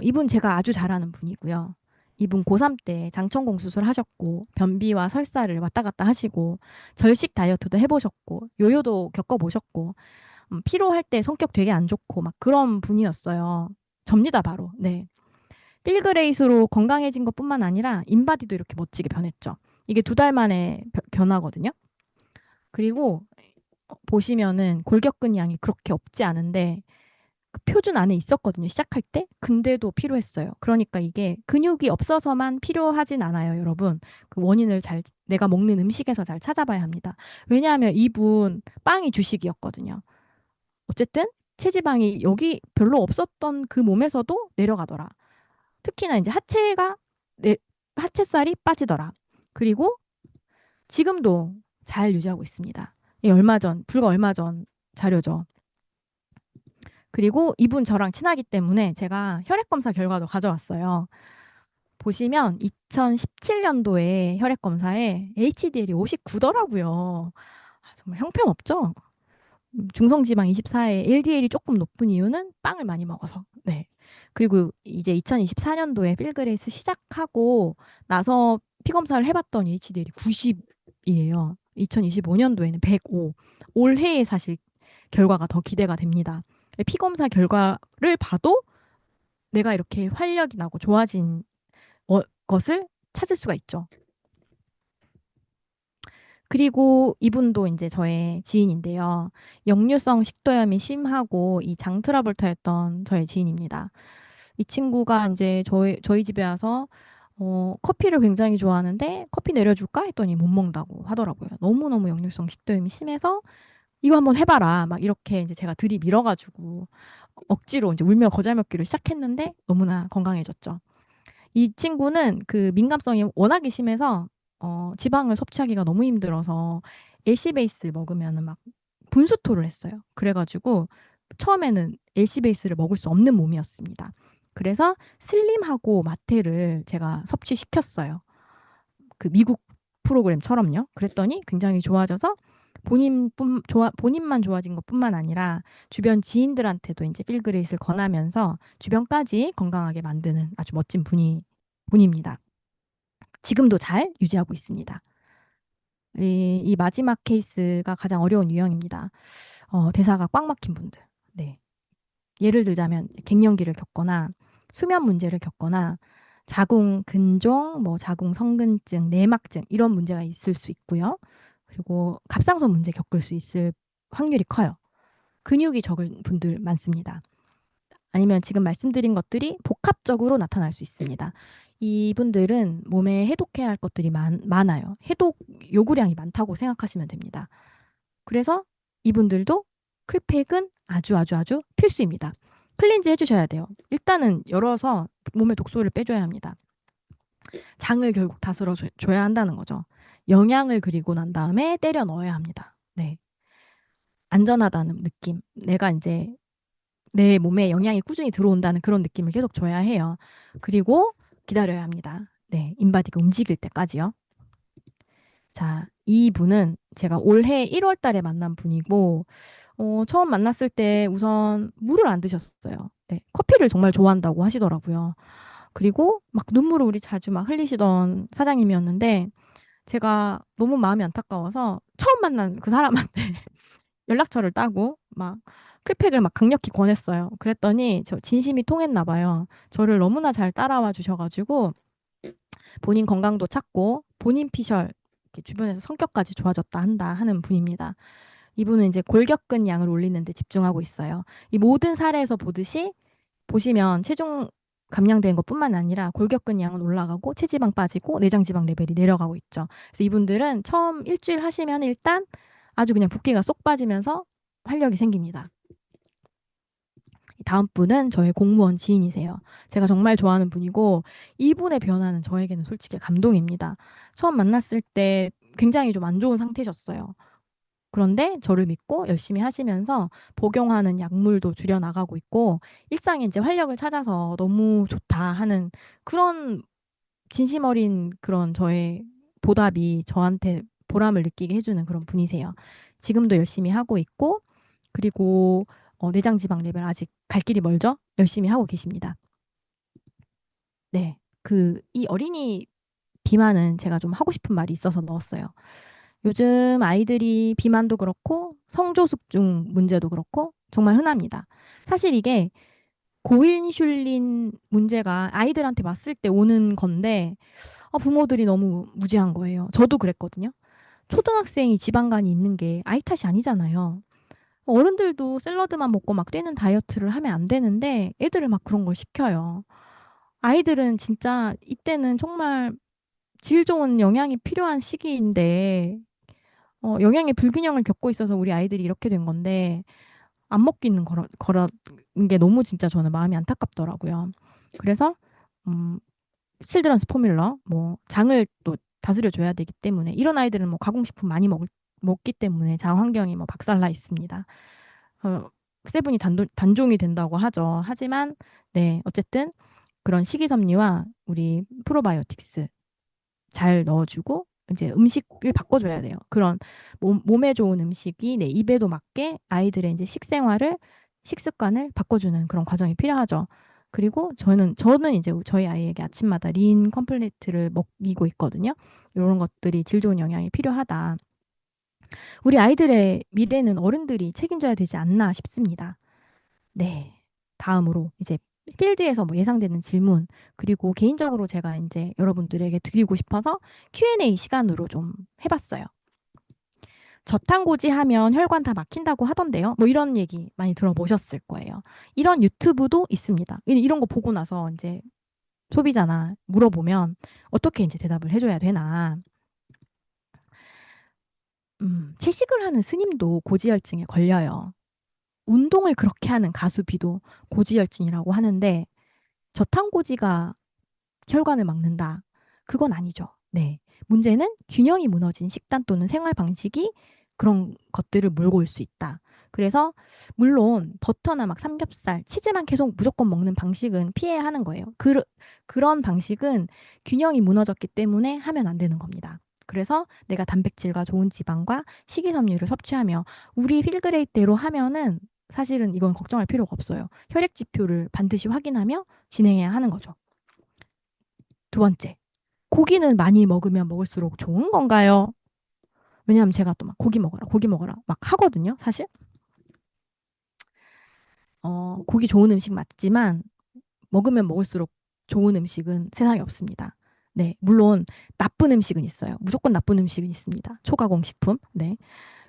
[SPEAKER 1] 이분 제가 아주 잘 아는 분이고요. 이분 고3 때 장천공 수술하셨고 변비와 설사를 왔다 갔다 하시고 절식 다이어트도 해보셨고 요요도 겪어보셨고 피로할 때 성격 되게 안 좋고 막 그런 분이었어요. 접니다 바로. 네. 필그레이스로 건강해진 것뿐만 아니라 인바디도 이렇게 멋지게 변했죠. 이게 2달 만에 변하거든요. 그리고 보시면은 골격근 양이 그렇게 없지 않은데 그 표준 안에 있었거든요. 시작할 때. 근데도 필요했어요. 그러니까 이게 근육이 없어서만 필요하진 않아요, 여러분. 그 원인을 내가 먹는 음식에서 잘 찾아봐야 합니다. 왜냐하면 이분 빵이 주식이었거든요. 어쨌든 체지방이 여기 별로 없었던 그 몸에서도 내려가더라. 특히나 이제 하체살이 빠지더라. 그리고 지금도 잘 유지하고 있습니다. 불과 얼마 전 자료죠. 그리고 이분 저랑 친하기 때문에 제가 혈액검사 결과도 가져왔어요. 보시면 2017년도에 혈액검사에 HDL이 59더라고요. 정말 형편없죠? 중성지방 24에 LDL이 조금 높은 이유는 빵을 많이 먹어서. 네. 그리고 이제 2024년도에 필그레이스 시작하고 나서 피검사를 해봤더니 HDL이 90이에요. 2025년도에는 105. 올해에 사실 결과가 더 기대가 됩니다. 피검사 결과를 봐도 내가 이렇게 활력이 나고 좋아진 것을 찾을 수가 있죠. 그리고 이분도 이제 저의 지인인데요. 역류성 식도염이 심하고 이 장 트러블타였던 저의 지인입니다. 이 친구가 이제 저희 집에 와서 커피를 굉장히 좋아하는데 커피 내려줄까 했더니 못 먹는다고 하더라고요. 너무너무 역류성 식도염이 심해서 이거 한번 해봐라. 막 이렇게 이제 제가 들이밀어가지고 억지로 이제 울며 거잘 먹기를 시작했는데 너무나 건강해졌죠. 이 친구는 그 민감성이 워낙에 심해서 지방을 섭취하기가 너무 힘들어서 LC 베이스 먹으면은 막 분수토를 했어요. 그래가지고 처음에는 LC 베이스를 먹을 수 없는 몸이었습니다. 그래서 슬림하고 마테를 제가 섭취시켰어요. 그 미국 프로그램처럼요. 그랬더니 굉장히 좋아져서 본인만 좋아진 것뿐만 아니라 주변 지인들한테도 이제 필그레이스를 권하면서 주변까지 건강하게 만드는 아주 멋진 분입니다. 지금도 잘 유지하고 있습니다. 이 마지막 케이스가 가장 어려운 유형입니다. 대사가 꽉 막힌 분들. 네. 예를 들자면 갱년기를 겪거나 수면 문제를 겪거나 자궁 근종, 뭐 자궁 성근증, 내막증 이런 문제가 있을 수 있고요. 그리고 갑상선 문제 겪을 수 있을 확률이 커요. 근육이 적은 분들 많습니다. 아니면 지금 말씀드린 것들이 복합적으로 나타날 수 있습니다. 이분들은 몸에 해독해야 할 것들이 많아요. 해독 요구량이 많다고 생각하시면 됩니다. 그래서 이분들도 클팩은 아주 아주 아주 필수입니다. 클린즈 해주셔야 돼요. 일단은 열어서 몸의 독소를 빼줘야 합니다. 장을 결국 다스려 줘야 한다는 거죠. 영양을 그리고 난 다음에 때려 넣어야 합니다. 네. 안전하다는 느낌. 내가 이제 내 몸에 영양이 꾸준히 들어온다는 그런 느낌을 계속 줘야 해요. 그리고 기다려야 합니다. 네. 인바디가 움직일 때까지요. 자, 이분은 제가 올해 1월 달에 만난 분이고, 처음 만났을 때 우선 물을 안 드셨어요. 네, 커피를 정말 좋아한다고 하시더라고요. 그리고 막 눈물을 우리 자주 막 흘리시던 사장님이었는데, 제가 너무 마음이 안타까워서 처음 만난 그 사람한테 연락처를 따고 막 클팩을 막 강력히 권했어요. 그랬더니 저 진심이 통했나 봐요. 저를 너무나 잘 따라와 주셔가지고 본인 건강도 찾고 본인 피셜 이렇게 주변에서 성격까지 좋아졌다 한다 하는 분입니다. 이분은 이제 골격근 양을 올리는 데 집중하고 있어요. 이 모든 사례에서 보듯이 보시면 체중 감량된 것뿐만 아니라 골격근 양은 올라가고 체지방 빠지고 내장 지방 레벨이 내려가고 있죠. 그래서 이분들은 처음 일주일 하시면 일단 아주 그냥 붓기가 쏙 빠지면서 활력이 생깁니다. 다음 분은 저의 공무원 지인이세요. 제가 정말 좋아하는 분이고 이분의 변화는 저에게는 솔직히 감동입니다. 처음 만났을 때 굉장히 좀 안 좋은 상태셨어요. 그런데 저를 믿고 열심히 하시면서 복용하는 약물도 줄여 나가고 있고 일상에 이제 활력을 찾아서 너무 좋다 하는 그런 진심 어린 그런 저의 보답이 저한테 보람을 느끼게 해주는 그런 분이세요. 지금도 열심히 하고 있고 그리고 내장 지방 레벨 아직 갈 길이 멀죠? 열심히 하고 계십니다. 네. 이 어린이 비만은 제가 좀 하고 싶은 말이 있어서 넣었어요. 요즘 아이들이 비만도 그렇고 성조숙중 문제도 그렇고 정말 흔합니다. 사실 이게 고인슐린 문제가 아이들한테 왔을 때 오는 건데 부모들이 너무 무지한 거예요. 저도 그랬거든요. 초등학생이 지방간이 있는 게 아이 탓이 아니잖아요. 어른들도 샐러드만 먹고 막 뛰는 다이어트를 하면 안 되는데 애들을 막 그런 걸 시켜요. 아이들은 진짜 이때는 정말 질 좋은 영양이 필요한 시기인데 영양의 불균형을 겪고 있어서 우리 아이들이 이렇게 된 건데 안 먹기는 거라는 게 너무 진짜 저는 마음이 안타깝더라고요. 그래서 음, 칠드런스 포뮬러 뭐 장을 또 다스려 줘야 되기 때문에 이런 아이들은 뭐 가공식품 많이 먹기 때문에 장 환경이 뭐 박살나 있습니다. 어, 세븐이 단종이 된다고 하죠. 하지만 네 어쨌든 그런 식이섬유와 우리 프로바이오틱스 잘 넣어주고 이제 음식을 바꿔줘야 돼요. 그런 몸에 좋은 음식이 내 입에도 맞게 아이들의 이제 식습관을 바꿔주는 그런 과정이 필요하죠. 그리고 저는 이제 저희 아이에게 아침마다 린 컴플리트를 먹이고 있거든요. 이런 것들이 질 좋은 영양이 필요하다. 우리 아이들의 미래는 어른들이 책임져야 되지 않나 싶습니다. 네. 다음으로 이제 필드에서 뭐 예상되는 질문, 그리고 개인적으로 제가 이제 여러분들에게 드리고 싶어서 Q&A 시간으로 좀 해봤어요. 저탄고지 하면 혈관 다 막힌다고 하던데요. 뭐 이런 얘기 많이 들어보셨을 거예요. 이런 유튜브도 있습니다. 이런 거 보고 나서 이제 소비자나 물어보면 어떻게 이제 대답을 해줘야 되나. 채식을 하는 스님도 고지혈증에 걸려요. 운동을 그렇게 하는 가수 B도 고지혈증이라고 하는데 저탄고지가 혈관을 막는다. 그건 아니죠. 네. 문제는 균형이 무너진 식단 또는 생활 방식이 그런 것들을 몰고 올 수 있다. 그래서 물론 버터나 막 삼겹살, 치즈만 계속 무조건 먹는 방식은 피해야 하는 거예요. 그런 방식은 균형이 무너졌기 때문에 하면 안 되는 겁니다. 그래서 내가 단백질과 좋은 지방과 식이섬유를 섭취하며 우리 필그레이대로 하면은 사실은 이건 걱정할 필요가 없어요. 혈액 지표를 반드시 확인하며 진행해야 하는 거죠. 두 번째, 고기는 많이 먹으면 먹을수록 좋은 건가요? 왜냐하면 제가 또 막 고기 먹어라 막 하거든요, 사실. 고기 좋은 음식 맞지만 먹으면 먹을수록 좋은 음식은 세상에 없습니다. 네, 물론 나쁜 음식은 있어요. 무조건 나쁜 음식은 있습니다. 초가공 식품. 네.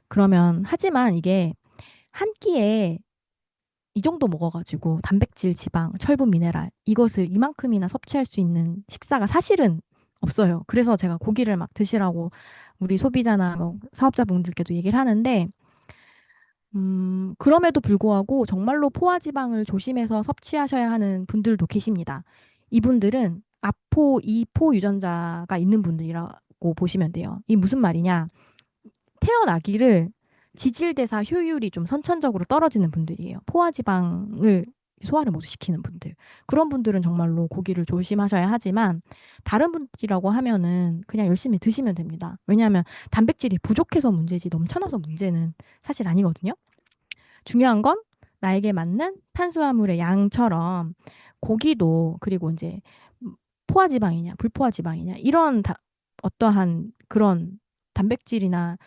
[SPEAKER 1] 그러면 하지만 이게 한 끼에 이 정도 먹어가지고 단백질, 지방, 철분, 미네랄 이것을 이만큼이나 섭취할 수 있는 식사가 사실은 없어요. 그래서 제가 고기를 막 드시라고 우리 소비자나 뭐 사업자분들께도 얘기를 하는데 그럼에도 불구하고 정말로 포화지방을 조심해서 섭취하셔야 하는 분들도 계십니다. 이분들은 아포, 이포 유전자가 있는 분들이라고 보시면 돼요. 이 무슨 말이냐? 태어나기를 지질대사 효율이 좀 선천적으로 떨어지는 분들이에요. 포화지방을 소화를 못 시키는 분들. 그런 분들은 정말로 고기를 조심하셔야 하지만 다른 분들이라고 하면은 그냥 열심히 드시면 됩니다. 왜냐하면 단백질이 부족해서 문제지 넘쳐나서 문제는 사실 아니거든요. 중요한 건 나에게 맞는 탄수화물의 양처럼 고기도 그리고 이제 포화지방이냐 불포화지방이냐 이런 어떠한 그런 단백질이나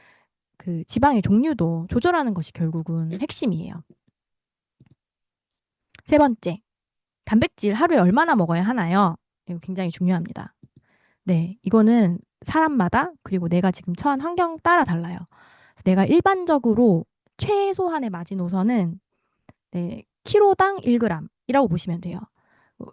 [SPEAKER 1] 그 지방의 종류도 조절하는 것이 결국은 핵심이에요. 세 번째, 단백질 하루에 얼마나 먹어야 하나요? 이거 굉장히 중요합니다. 네, 이거는 사람마다 그리고 내가 지금 처한 환경 따라 달라요. 그래서 내가 일반적으로 최소한의 마지노선은 네, 키로당 1g이라고 보시면 돼요.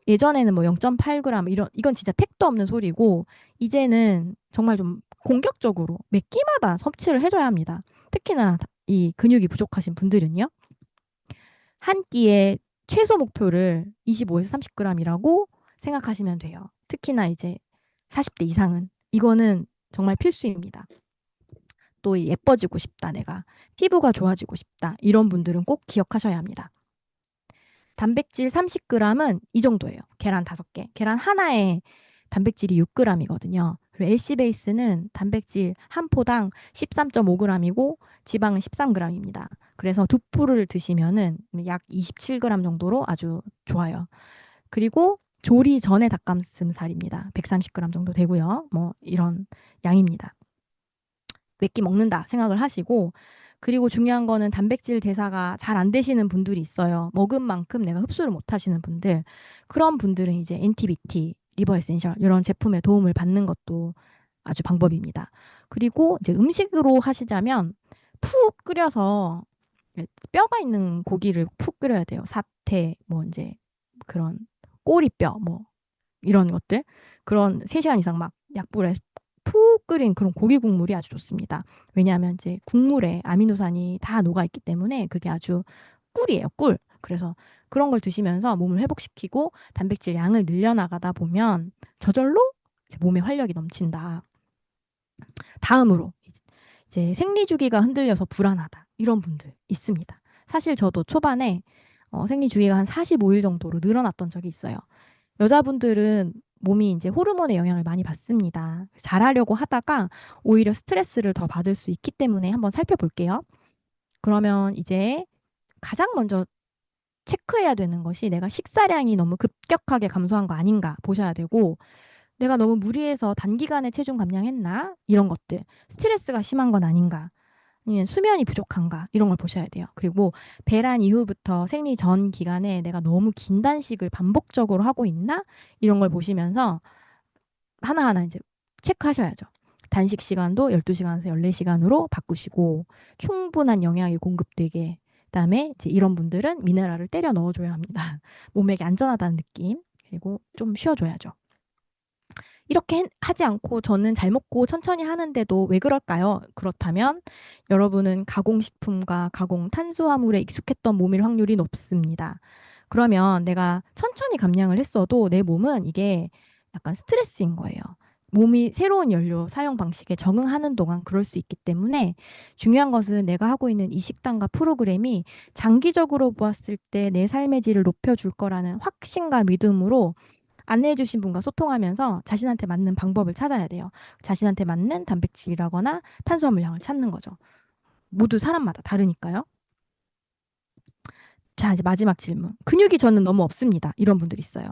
[SPEAKER 1] 예전에는 뭐 0.8g 이건 진짜 택도 없는 소리고 이제는 정말 좀 공격적으로 몇 끼마다 섭취를 해줘야 합니다. 특히나 이 근육이 부족하신 분들은요. 한 끼의 최소 목표를 25에서 30g이라고 생각하시면 돼요. 특히나 이제 40대 이상은 이거는 정말 필수입니다. 또 예뻐지고 싶다, 내가 피부가 좋아지고 싶다 이런 분들은 꼭 기억하셔야 합니다. 단백질 30g은 이 정도예요. 계란 5개. 계란 하나에 단백질이 6g이거든요. 그리고 LC 베이스는 단백질 한 포당 13.5g이고 지방은 13g입니다. 그래서 두 포를 드시면은 약 27g 정도로 아주 좋아요. 그리고 조리 전에 닭가슴살입니다. 130g 정도 되고요. 뭐 이런 양입니다. 몇 끼 먹는다 생각을 하시고 그리고 중요한 거는 단백질 대사가 잘 안 되시는 분들이 있어요. 먹은 만큼 내가 흡수를 못 하시는 분들. 그런 분들은 이제 NTBT, 리버 에센셜 이런 제품의 도움을 받는 것도 아주 방법입니다. 그리고 이제 음식으로 하시자면 푹 끓여서 뼈가 있는 고기를 푹 끓여야 돼요. 사태, 뭐 이제 그런 꼬리뼈, 뭐 이런 것들. 그런 3시간 이상 막 약불에 푹 끓인 그런 고기 국물이 아주 좋습니다. 왜냐하면 이제 국물에 아미노산이 다 녹아있기 때문에 그게 아주 꿀이에요, 꿀. 그래서 그런 걸 드시면서 몸을 회복시키고 단백질 양을 늘려나가다 보면 저절로 이제 몸에 활력이 넘친다. 다음으로 이제 생리 주기가 흔들려서 불안하다. 이런 분들 있습니다. 사실 저도 초반에 생리 주기가 한 45일 정도로 늘어났던 적이 있어요. 여자분들은 몸이 이제 호르몬의 영향을 많이 받습니다. 잘하려고 하다가 오히려 스트레스를 더 받을 수 있기 때문에 한번 살펴볼게요. 그러면 이제 가장 먼저 체크해야 되는 것이 내가 식사량이 너무 급격하게 감소한 거 아닌가 보셔야 되고 내가 너무 무리해서 단기간에 체중 감량했나 이런 것들 스트레스가 심한 건 아닌가 아니면 수면이 부족한가 이런 걸 보셔야 돼요. 그리고 배란 이후부터 생리 전 기간에 내가 너무 긴 단식을 반복적으로 하고 있나 이런 걸 보시면서 하나하나 이제 체크하셔야죠. 단식 시간도 12시간에서 14시간으로 바꾸시고 충분한 영양이 공급되게 그다음에 이제 이런 분들은 미네랄을 때려 넣어줘야 합니다. 몸에게 안전하다는 느낌 그리고 좀 쉬어줘야죠. 이렇게 하지 않고 저는 잘 먹고 천천히 하는데도 왜 그럴까요? 그렇다면 여러분은 가공식품과 가공 탄수화물에 익숙했던 몸일 확률이 높습니다. 그러면 내가 천천히 감량을 했어도 내 몸은 이게 약간 스트레스인 거예요. 몸이 새로운 연료 사용 방식에 적응하는 동안 그럴 수 있기 때문에 중요한 것은 내가 하고 있는 이 식단과 프로그램이 장기적으로 보았을 때 내 삶의 질을 높여줄 거라는 확신과 믿음으로 안내해 주신 분과 소통하면서 자신한테 맞는 방법을 찾아야 돼요. 자신한테 맞는 단백질이라거나 탄수화물량을 찾는 거죠. 모두 사람마다 다르니까요. 자, 이제 마지막 질문. 근육이 저는 너무 없습니다. 이런 분들 있어요.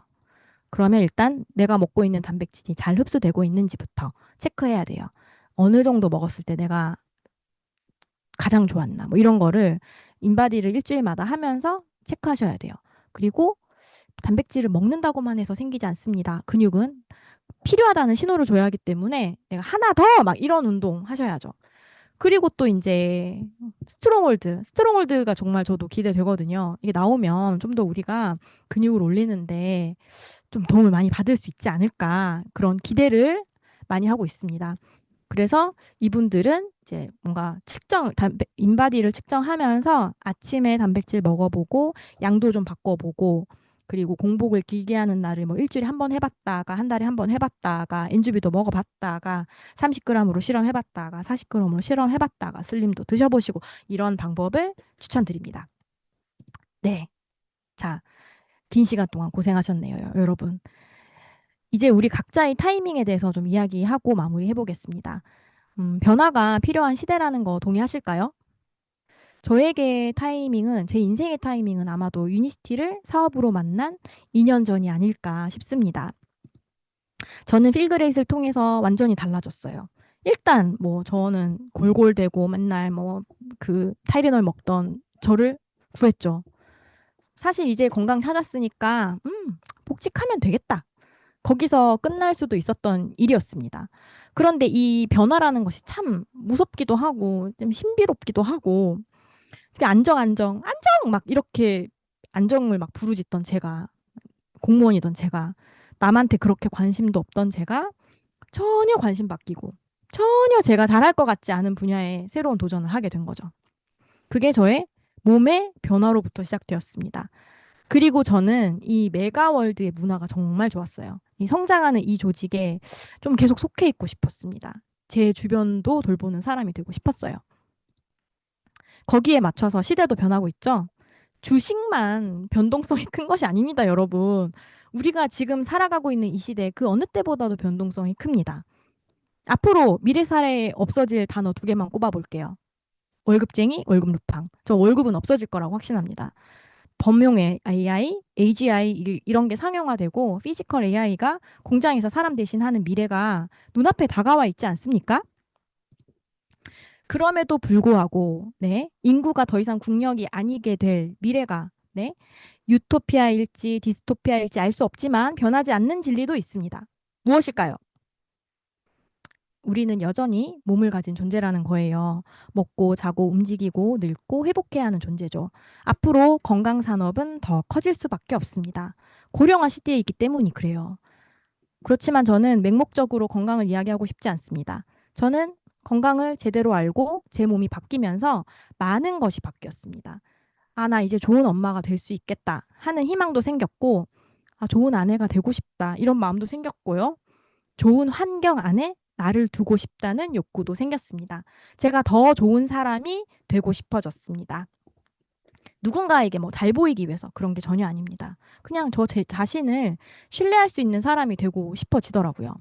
[SPEAKER 1] 그러면 일단 내가 먹고 있는 단백질이 잘 흡수되고 있는지부터 체크해야 돼요. 어느 정도 먹었을 때 내가 가장 좋았나 뭐 이런 거를 인바디를 일주일마다 하면서 체크하셔야 돼요. 그리고 단백질을 먹는다고만 해서 생기지 않습니다. 근육은 필요하다는 신호를 줘야 하기 때문에 내가 하나 더 막 이런 운동 하셔야죠. 그리고 또 이제 스트롱홀드가 정말 저도 기대되거든요. 이게 나오면 좀 더 우리가 근육을 올리는데 좀 도움을 많이 받을 수 있지 않을까 그런 기대를 많이 하고 있습니다. 그래서 이분들은 이제 뭔가 인바디를 측정하면서 아침에 단백질 먹어보고 양도 좀 바꿔보고 그리고 공복을 길게 하는 날을 뭐 일주일에 한 번 해봤다가 한 달에 한 번 해봤다가 엔주비도 먹어봤다가 30g으로 실험해봤다가 40g으로 실험해봤다가 슬림도 드셔보시고 이런 방법을 추천드립니다. 네. 자, 긴 시간 동안 고생하셨네요, 여러분. 이제 우리 각자의 타이밍에 대해서 좀 이야기하고 마무리해 보겠습니다. 변화가 필요한 시대라는 거 동의하실까요? 저에게 타이밍은, 제 인생의 타이밍은 아마도 유니시티를 사업으로 만난 2년 전이 아닐까 싶습니다. 저는 필그레이스를 통해서 완전히 달라졌어요. 일단 뭐 저는 골골대고 맨날 뭐 그 타이레놀 먹던 저를 구했죠. 사실 이제 건강 찾았으니까 복직하면 되겠다. 거기서 끝날 수도 있었던 일이었습니다. 그런데 이 변화라는 것이 참 무섭기도 하고 좀 신비롭기도 하고 안정 막 이렇게 안정을 막 부르짖던 제가, 공무원이던 제가, 남한테 그렇게 관심도 없던 제가 전혀 관심 바뀌고 전혀 제가 잘할 것 같지 않은 분야에 새로운 도전을 하게 된 거죠. 그게 저의 몸의 변화로부터 시작되었습니다. 그리고 저는 이 메가월드의 문화가 정말 좋았어요. 이 성장하는 이 조직에 좀 계속 속해 있고 싶었습니다. 제 주변도 돌보는 사람이 되고 싶었어요. 거기에 맞춰서 시대도 변하고 있죠. 주식만 변동성이 큰 것이 아닙니다, 여러분. 우리가 지금 살아가고 있는 이 시대 그 어느 때보다도 변동성이 큽니다. 앞으로 미래 사회에 없어질 단어 두 개만 꼽아볼게요. 월급쟁이, 월급 루팡. 저 월급은 없어질 거라고 확신합니다. 범용의 AI, AGI 이런 게 상용화되고 피지컬 AI가 공장에서 사람 대신 하는 미래가 눈앞에 다가와 있지 않습니까? 그럼에도 불구하고 네, 인구가 더 이상 국력이 아니게 될 미래가 네, 유토피아일지 디스토피아일지 알 수 없지만 변하지 않는 진리도 있습니다. 무엇일까요? 우리는 여전히 몸을 가진 존재라는 거예요. 먹고 자고 움직이고 늙고 회복해야 하는 존재죠. 앞으로 건강 산업은 더 커질 수밖에 없습니다. 고령화 시대에 있기 때문이 그래요. 그렇지만 저는 맹목적으로 건강을 이야기하고 싶지 않습니다. 저는 건강을 제대로 알고 제 몸이 바뀌면서 많은 것이 바뀌었습니다. 아, 나 이제 좋은 엄마가 될 수 있겠다 하는 희망도 생겼고, 아, 좋은 아내가 되고 싶다 이런 마음도 생겼고요. 좋은 환경 안에 나를 두고 싶다는 욕구도 생겼습니다. 제가 더 좋은 사람이 되고 싶어졌습니다. 누군가에게 뭐 잘 보이기 위해서 그런 게 전혀 아닙니다. 그냥 저 제 자신을 신뢰할 수 있는 사람이 되고 싶어지더라고요.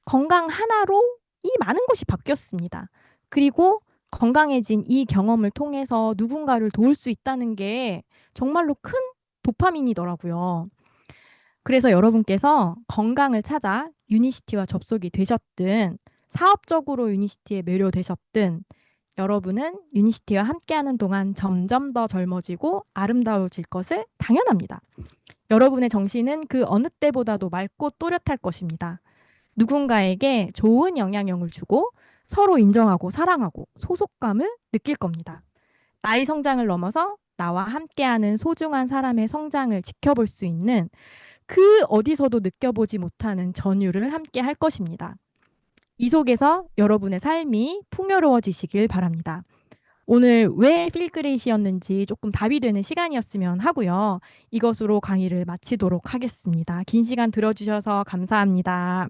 [SPEAKER 1] 건강 하나로 이 많은 것이 바뀌었습니다. 그리고 건강해진 이 경험을 통해서 누군가를 도울 수 있다는 게 정말로 큰 도파민이더라고요. 그래서 여러분께서 건강을 찾아 유니시티와 접속이 되셨든 사업적으로 유니시티에 매료되셨든 여러분은 유니시티와 함께하는 동안 점점 더 젊어지고 아름다워질 것을 당연합니다. 여러분의 정신은 그 어느 때보다도 맑고 또렷할 것입니다. 누군가에게 좋은 영향력을 주고 서로 인정하고 사랑하고 소속감을 느낄 겁니다. 나의 성장을 넘어서 나와 함께하는 소중한 사람의 성장을 지켜볼 수 있는 그 어디서도 느껴보지 못하는 전율을 함께 할 것입니다. 이 속에서 여러분의 삶이 풍요로워지시길 바랍니다. 오늘 왜 필그레이시였는지 조금 답이 되는 시간이었으면 하고요. 이것으로 강의를 마치도록 하겠습니다. 긴 시간 들어주셔서 감사합니다.